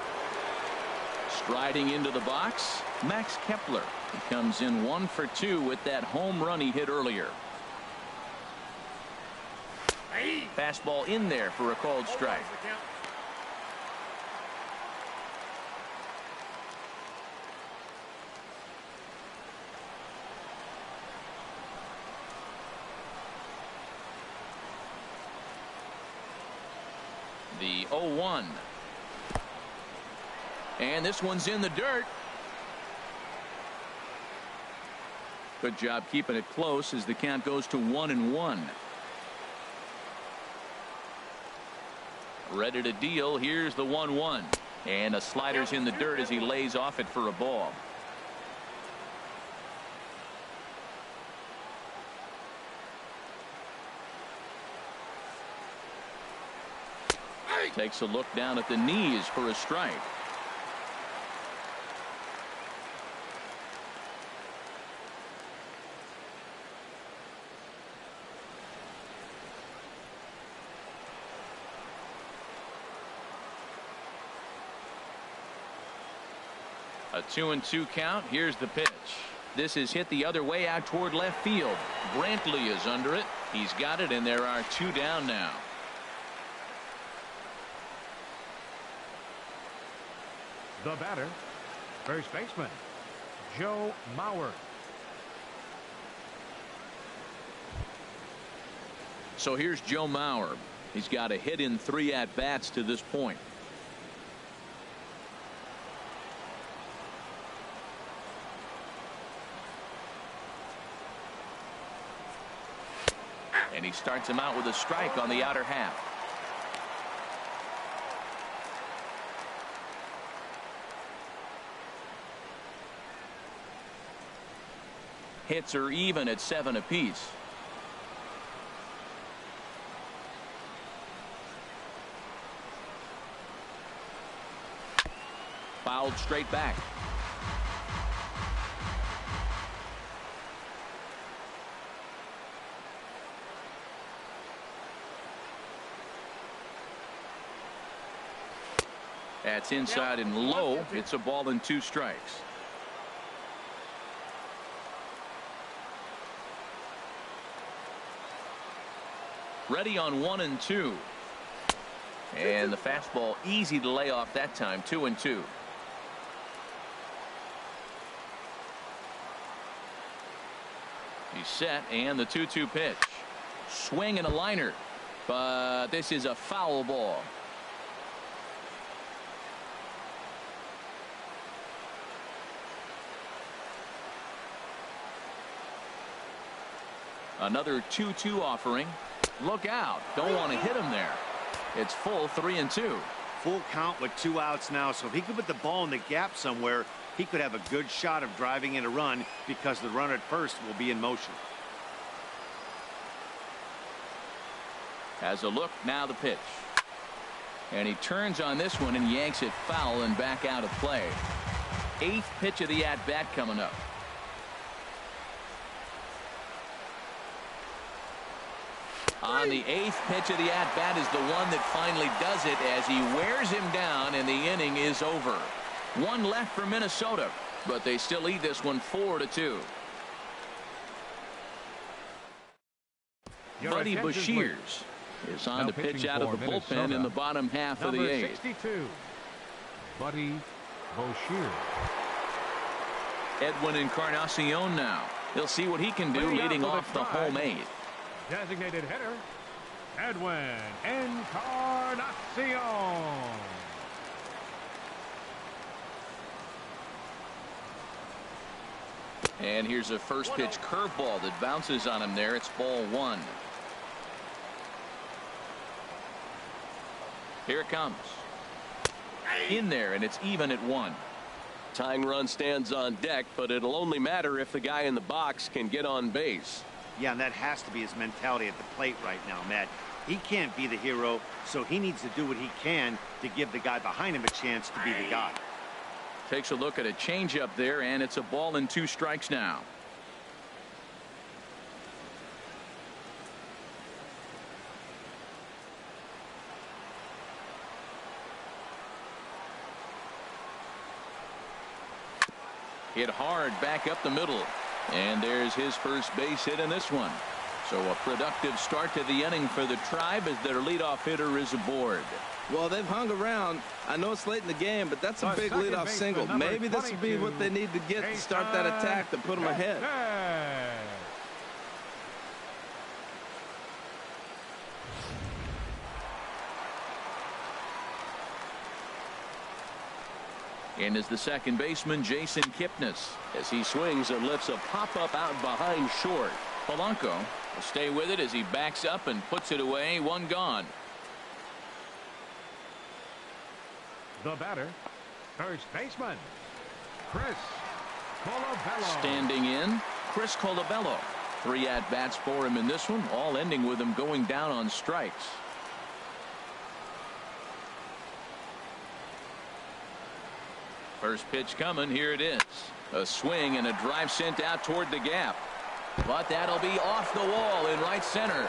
Striding into the box, Max Kepler. He comes in 1 for 2 with that home run he hit earlier. Fastball in there for a called strike. The 0-1. And this one's in the dirt. Good job keeping it close as the count goes to 1-1. Ready to deal. Here's the 1-1. And a slider's in the dirt as he lays off it for a ball. Takes a look down at the knees for a strike. A 2-2 count. Here's the pitch. This is hit the other way out toward left field. Brantley is under it. He's got it, and there are 2 down now. The batter, first baseman, Joe Mauer. So here's Joe Mauer. He's got a hit in 3 at-bats to this point. And he starts him out with a strike on the outer half. Hits are even at 7 apiece. Fouled straight back. That's inside and low. It's a ball and 2 strikes. Ready on 1-2. And the fastball easy to lay off that time. 2-2. He's set, and the 2-2 pitch. Swing and a liner. But this is a foul ball. Another 2-2 offering. Look out. Don't want to hit him there. It's full 3-2. Full count with 2 outs now. So if he could put the ball in the gap somewhere, he could have a good shot of driving in a run because the runner at first will be in motion. Has a look. Now the pitch. And he turns on this one and yanks it foul and back out of play. 8th pitch of the at-bat coming up. On the 8th pitch of the at-bat is the one that finally does it as he wears him down, and the inning is over. 1 left for Minnesota, but they still lead this one 4-2. Buddy Bashirs is on to pitch out of the bullpen in the bottom half of the 8th. 62, Buddy Bashirs. Edwin Encarnacion now. He'll see what he can do leading off the home 8th. Designated hitter, Edwin Encarnacion. And here's a first pitch curveball that bounces on him there. It's ball 1. Here it comes. In there, and it's even at 1. Tying run stands on deck, but it'll only matter if the guy in the box can get on base. Yeah, and that has to be his mentality at the plate right now, Matt. He can't be the hero, so he needs to do what he can to give the guy behind him a chance to be the guy. Takes a look at a changeup there, and it's a ball and 2 strikes now. Hit hard back up the middle. And there's his first base hit in this one. So a productive start to the inning for the Tribe as their leadoff hitter is aboard. Well, they've hung around. I know it's late in the game, but that's a big leadoff single. Maybe this will be what they need to get to start that attack to put them ahead. In is the second baseman, Jason Kipnis, as he swings and lifts a pop-up out behind short. Polanco will stay with it as he backs up and puts it away. 1 gone. The batter, first baseman, Chris Colabello. Standing in, Chris Colabello. 3 at-bats for him in this one, all ending with him going down on strikes. First pitch coming. Here it is. A swing and a drive sent out toward the gap. But that'll be off the wall in right center.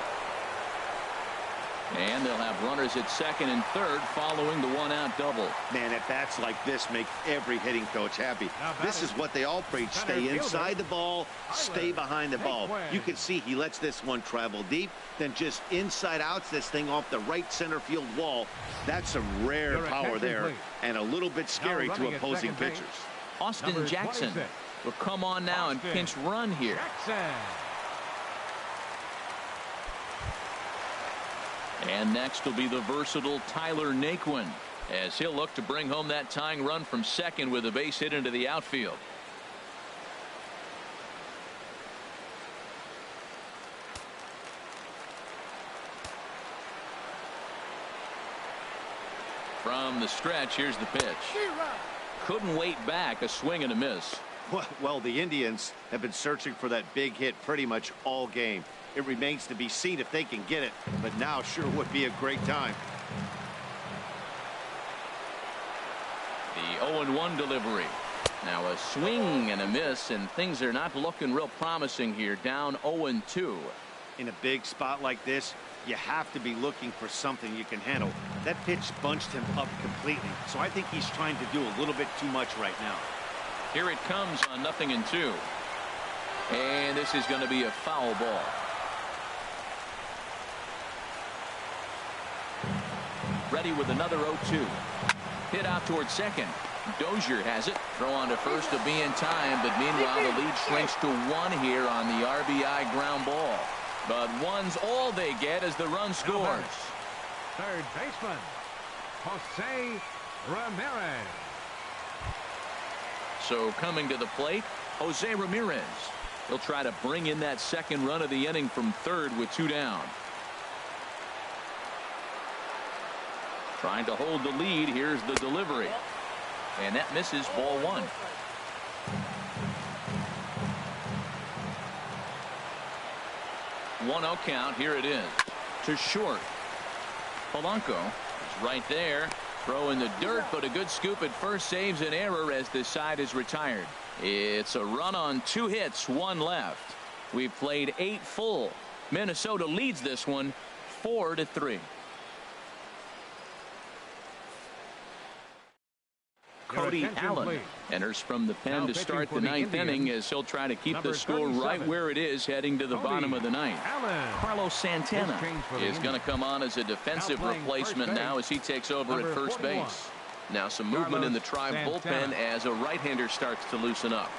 And they'll have runners at second and third following the 1-out double. Man, at bats like this make every hitting coach happy. This is what they all preach. Stay inside the ball, stay behind the ball. You can see he lets this one travel deep, then just inside outs this thing off the right center field wall. That's some rare power there and a little bit scary to opposing pitchers. Austin Jackson will come on now and pinch run here. And next will be the versatile Tyler Naquin, as he'll look to bring home that tying run from second with a base hit into the outfield. From the stretch, here's the pitch. Couldn't wait back, a swing and a miss. Well, the Indians have been searching for that big hit pretty much all game. It remains to be seen if they can get it, but now sure would be a great time. The 0-1 delivery. Now a swing and a miss, and things are not looking real promising here. Down 0-2. In a big spot like this, you have to be looking for something you can handle. That pitch bunched him up completely, so I think he's trying to do a little bit too much right now. Here it comes on 0-2. And this is going to be a foul ball. Ready with another 0-2. Hit out towards second. Dozier has it. Throw on to first to be in time, but meanwhile the lead shrinks to 1 here on the RBI ground ball. But 1's all they get as the run scores. Third baseman, Jose Ramirez. So coming to the plate, Jose Ramirez. He'll try to bring in that second run of the inning from third with 2 down. Trying to hold the lead. Here's the delivery. And that misses, ball 1. One out count. Here it is. To short. Polanco is right there. Throw in the dirt, but a good scoop at first saves an error as this side is retired. It's a run on 2 hits, 1 left. We've played 8 full. Minnesota leads this one 4-3. Cody Allen enters from the pen to start the 9th inning, as he'll try to keep the score right where it is heading to the bottom of the 9th. Carlos Santana is going to come on as a defensive replacement now as he takes over at first base. Now some movement in the Tribe bullpen as a right-hander starts to loosen up.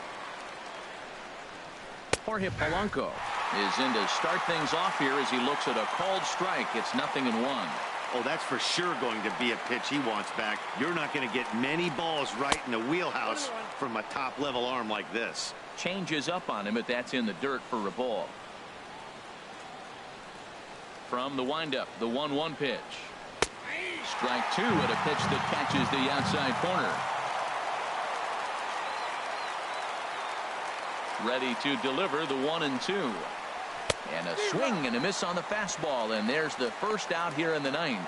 Jorge Polanco is in to start things off here as he looks at a called strike. It's 0-1. Oh, that's for sure going to be a pitch he wants back. You're not going to get many balls right in the wheelhouse from a top-level arm like this. Changes up on him, but that's in the dirt for a ball. From the windup, the 1-1 pitch. Strike 2 at a pitch that catches the outside corner. Ready to deliver the 1-2. And a swing and a miss on the fastball, and there's the first out here in the 9th.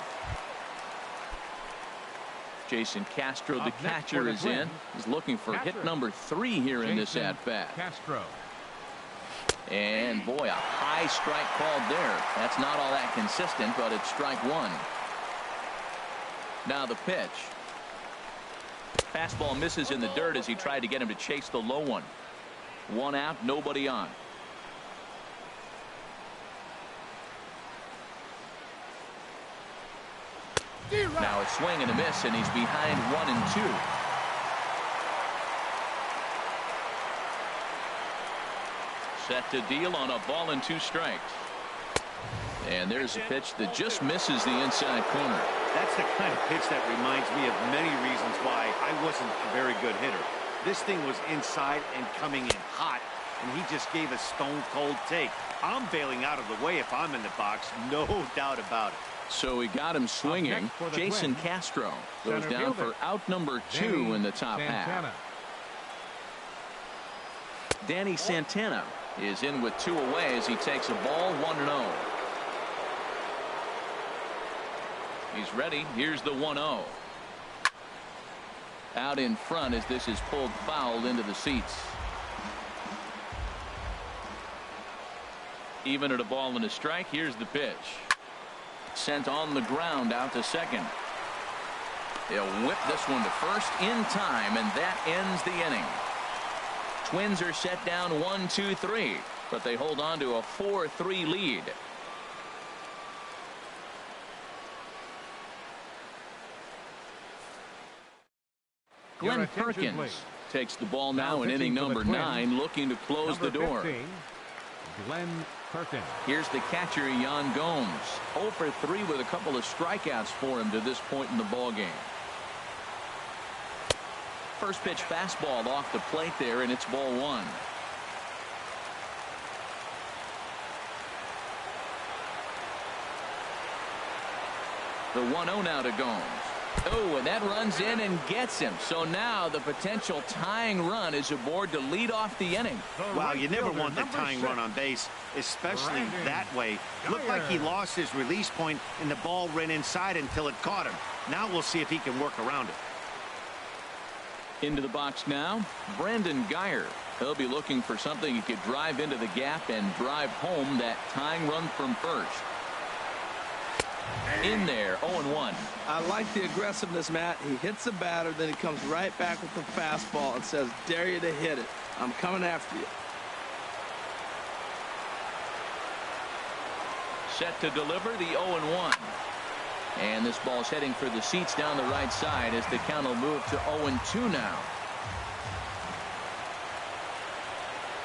Jason Castro, the catcher, is in. He's looking for hit number 3 here in this at-bat. Castro. And boy, a high strike called there. That's not all that consistent, but it's strike 1. Now the pitch. Fastball misses in the dirt as he tried to get him to chase the low one. 1 out, nobody on. Now a swing and a miss, and he's behind 1-2. Set to deal on a ball and 2 strikes. And there's a pitch that just misses the inside corner. That's the kind of pitch that reminds me of many reasons why I wasn't a very good hitter. This thing was inside and coming in hot. and he just gave a stone-cold take. I'm bailing out of the way if I'm in the box, no doubt about it. So he got him swinging. Jason Castro goes down for out number 2 in the top half. Danny Santana is in with 2 away as he takes a ball 1-0. He's ready. Here's the 1-0. Out in front as this is pulled foul into the seats. Even at a ball and a strike. Here's the pitch. Sent on the ground out to second. They'll whip this one to first in time, and that ends the inning. Twins are set down 1-2-3, but they hold on to a 4-3 lead. Glenn Perkins takes the ball now in inning number 9, looking to close the door. 15, Glenn Perkins. Here's the catcher, Yan Gomes. 0 for 3 with a couple of strikeouts for him to this point in the ball game. First pitch fastball off the plate there, and it's ball 1. The 1-0 now to Gomes. Oh, and that runs in and gets him. So now the potential tying run is aboard to lead off the inning. Wow, you never want the tying run on base, especially that way. Looked like he lost his release point and the ball ran inside until it caught him. Now we'll see if he can work around it. Into the box now, Brandon Geyer. He'll be looking for something he could drive into the gap and drive home that tying run from first. In there, 0-1. I like the aggressiveness, Matt. He hits the batter, then he comes right back with the fastball and says, dare you to hit it. I'm coming after you. Set to deliver the 0-1. And this ball's heading for the seats down the right side as the count will move to 0-2 now.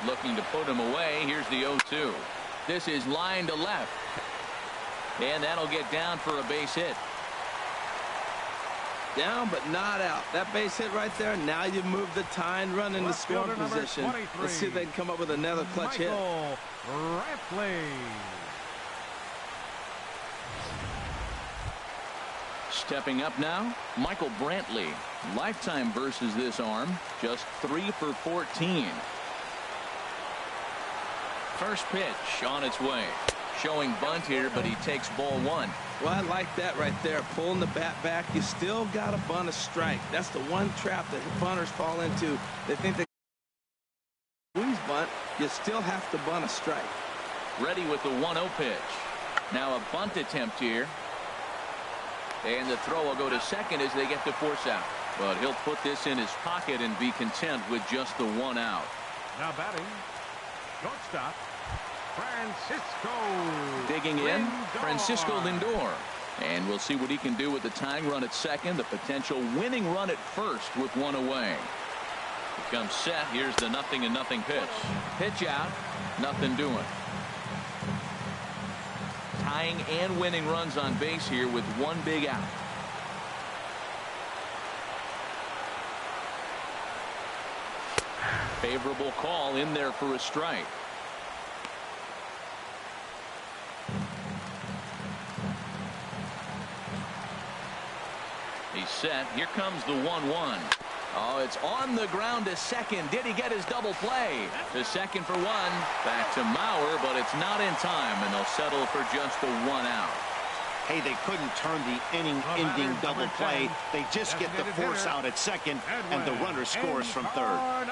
Looking to put him away. Here's the 0-2. This is line to left. And that'll get down for a base hit. Down but not out. That base hit right there. Now you move the tying run into scoring position. Let's see if they can come up with another clutch hit. Stepping up now, Michael Brantley. Lifetime versus this arm. Just 3 for 14. First pitch on its way. Showing bunt here, but he takes ball 1. Well, I like that right there. Pulling the bat back. You still got to bunt a strike. That's the one trap that bunters fall into. They think they squeeze bunt. You still have to bunt a strike. Ready with the 1-0 pitch. Now a bunt attempt here. And the throw will go to second as they get the force out. But he'll put this in his pocket and be content with just the 1 out. Now batting, shortstop, Francisco. Digging in, Francisco Lindor. And we'll see what he can do with the tying run at second, the potential winning run at first with 1 away. He comes set. Here's the 0-0 pitch. Pitch out, nothing doing. Tying and winning runs on base here with 1 big out. Favorable call in there for a strike. He's set. Here comes the 1-1. Oh, it's on the ground to second. Did he get his double play? To second for 1. Back to Mauer, but it's not in time, and they'll settle for just the 1 out. Hey, they couldn't turn the inning-ending double play. They just get the force out at second, and the runner scores from third.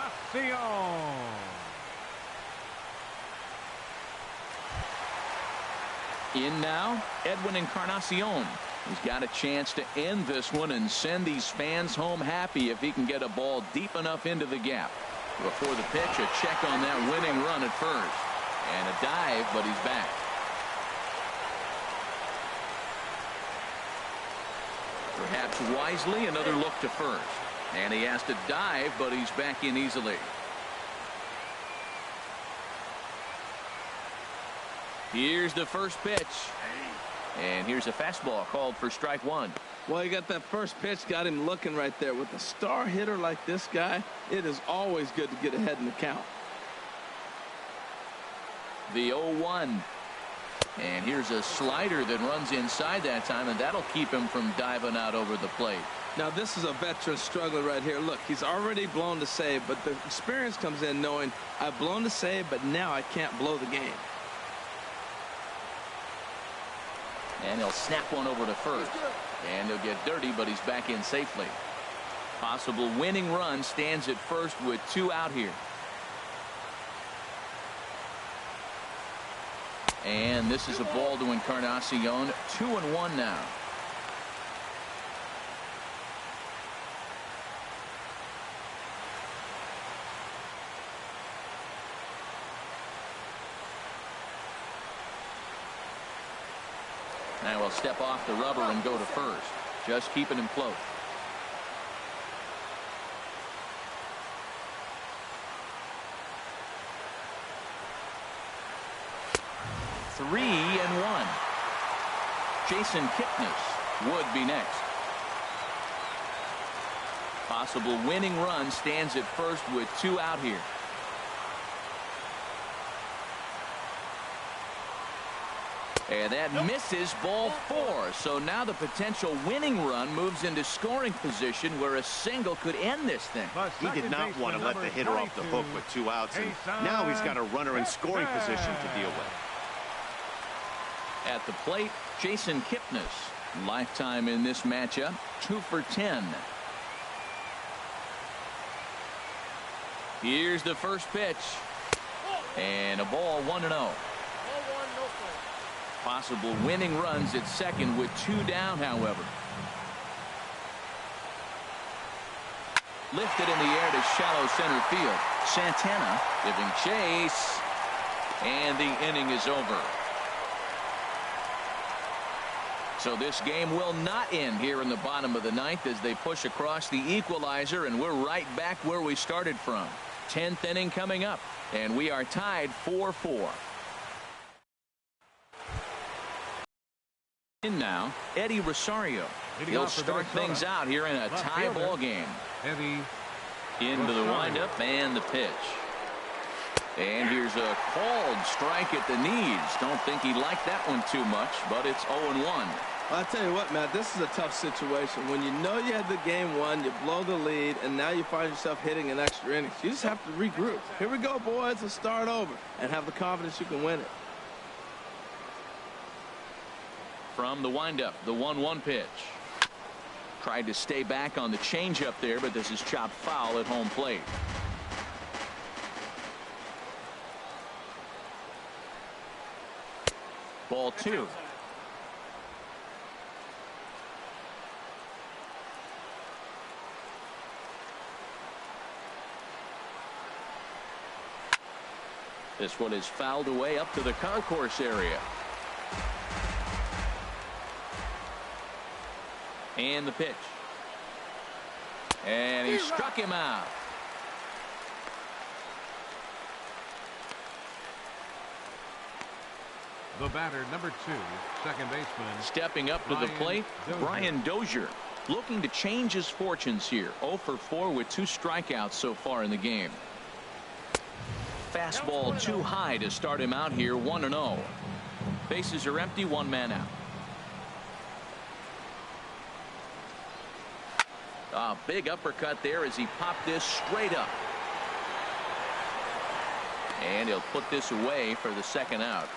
In now, Edwin Encarnacion. He's got a chance to end this one and send these fans home happy if he can get a ball deep enough into the gap. Before the pitch, a check on that winning run at first. And a dive, but he's back. Perhaps wisely, another look to first. And he has to dive, but he's back in easily. Here's the first pitch. And here's a fastball called for strike 1. Well, you got that first pitch, got him looking right there. With a star hitter like this guy, it is always good to get ahead in the count. The 0-1. And here's a slider that runs inside that time, and that'll keep him from diving out over the plate. Now, this is a veteran struggler right here. Look, he's already blown the save, but the experience comes in knowing I've blown the save, but now I can't blow the game. And he'll snap one over to first. And he'll get dirty, but he's back in safely. Possible winning run stands at first with 2 out here. And this is a ball to Encarnacion. 2-1 now. Now he'll step off the rubber and go to first. Just keeping him close. Three and 1. Jason Kipnis would be next. Possible winning run stands at first with 2 out here. And that misses, ball 4. So now the potential winning run moves into scoring position where a single could end this thing. He did not want to let the hitter off the hook with 2 outs, and now he's got a runner in scoring position to deal with. At the plate, Jason Kipnis. Lifetime in this matchup, 2 for 10. Here's the first pitch. And a ball, 1-0. Possible winning runs at second with 2 down, however. Lifted in the air to shallow center field. Santana giving chase. And the inning is over. So this game will not end here in the bottom of the 9th as they push across the equalizer, and we're right back where we started from. 10th inning coming up, and we are tied 4-4. In now, Eddie Rosario. He'll start things out here in a tie ball game. Into the windup and the pitch. And here's a called strike at the knees. Don't think he liked that one too much, but it's 0-1. Well, I'll tell you what, Matt, this is a tough situation. When you know you had the game won, you blow the lead, and now you find yourself hitting an extra innings. You just have to regroup. Here we go, boys. Let's start over and have the confidence you can win it. From the windup, the 1-1 pitch. Tried to stay back on the changeup there, but this is chopped foul at home plate. Ball 2. This one is fouled away up to the concourse area. And the pitch. And he struck him out. The batter, number 2, second baseman. Stepping up to the plate, Brian Dozier. Looking to change his fortunes here. 0 for 4 with 2 strikeouts so far in the game. Fastball too high to start him out here, 1-0. Bases are empty, 1 man out. A big uppercut there as he popped this straight up. And he'll put this away for the second out.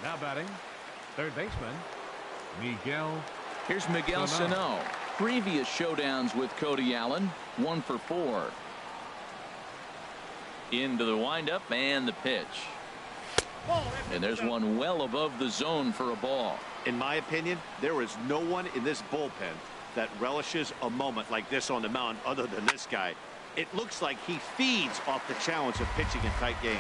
Now batting, third baseman, Miguel. Here's Miguel Sano. Previous showdowns with Cody Allen, 1 for 4. Into the windup and the pitch. And there's one well above the zone for a ball. In my opinion, there is no one in this bullpen that relishes a moment like this on the mound other than this guy. It looks like he feeds off the challenge of pitching in tight games.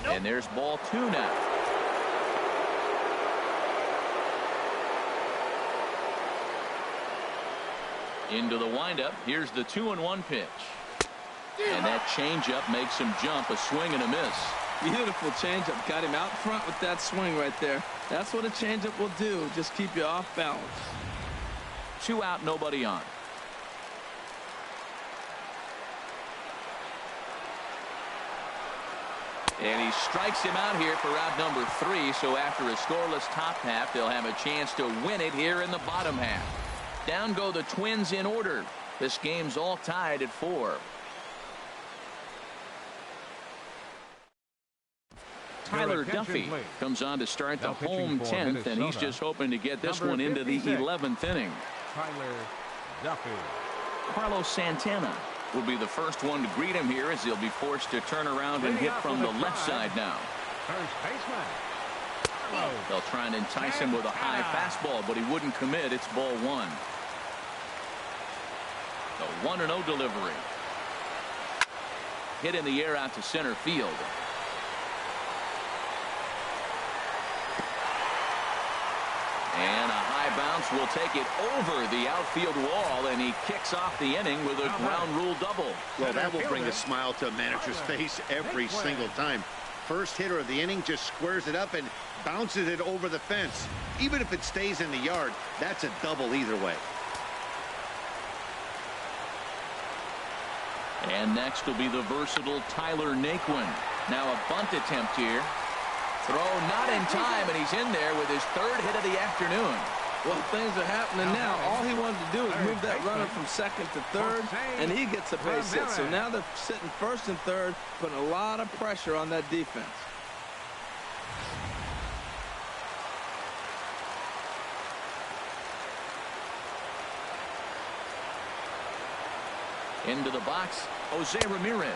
And there's ball 2 now. Into the windup. Here's the 2-1 pitch. And that changeup makes him jump. A swing and a miss. Beautiful changeup. Got him out front with that swing right there. That's what a changeup will do. Just keep you off balance. 2 out, nobody on. And he strikes him out here for out number 3. So after a scoreless top half, they'll have a chance to win it here in the bottom half. Down go the Twins in order. This game's all tied at 4. Tyler Duffy comes on to start the home 10th, and he's just hoping to get this one into the 11th inning. Tyler Duffy. Carlos Santana will be the first one to greet him here, as he'll be forced to turn around and hit from the left side now. First baseman. They'll try and entice him with a high fastball, but he wouldn't commit. It's ball 1. The 1-0 delivery. Hit in the air out to center field. And a high bounce will take it over the outfield wall, and he kicks off the inning with a ground rule double. Well, that will bring a smile to a manager's face every single time. First hitter of the inning just squares it up and bounces it over the fence. Even if it stays in the yard, that's a double either way. And next will be the versatile Tyler Naquin. Now a bunt attempt here. Throw not in time, and he's in there with his 3rd hit of the afternoon. Well, things are happening now. All he wanted to do is move that runner from 2nd to 3rd, and he gets a base hit. So now they're sitting 1st and 3rd, putting a lot of pressure on that defense. Into the box, Jose Ramirez,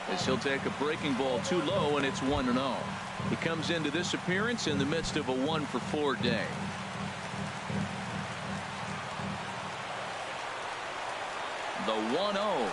as he'll take a breaking ball too low, and it's 1-0. He comes into this appearance in the midst of a 1-for-4 day. The 1-0.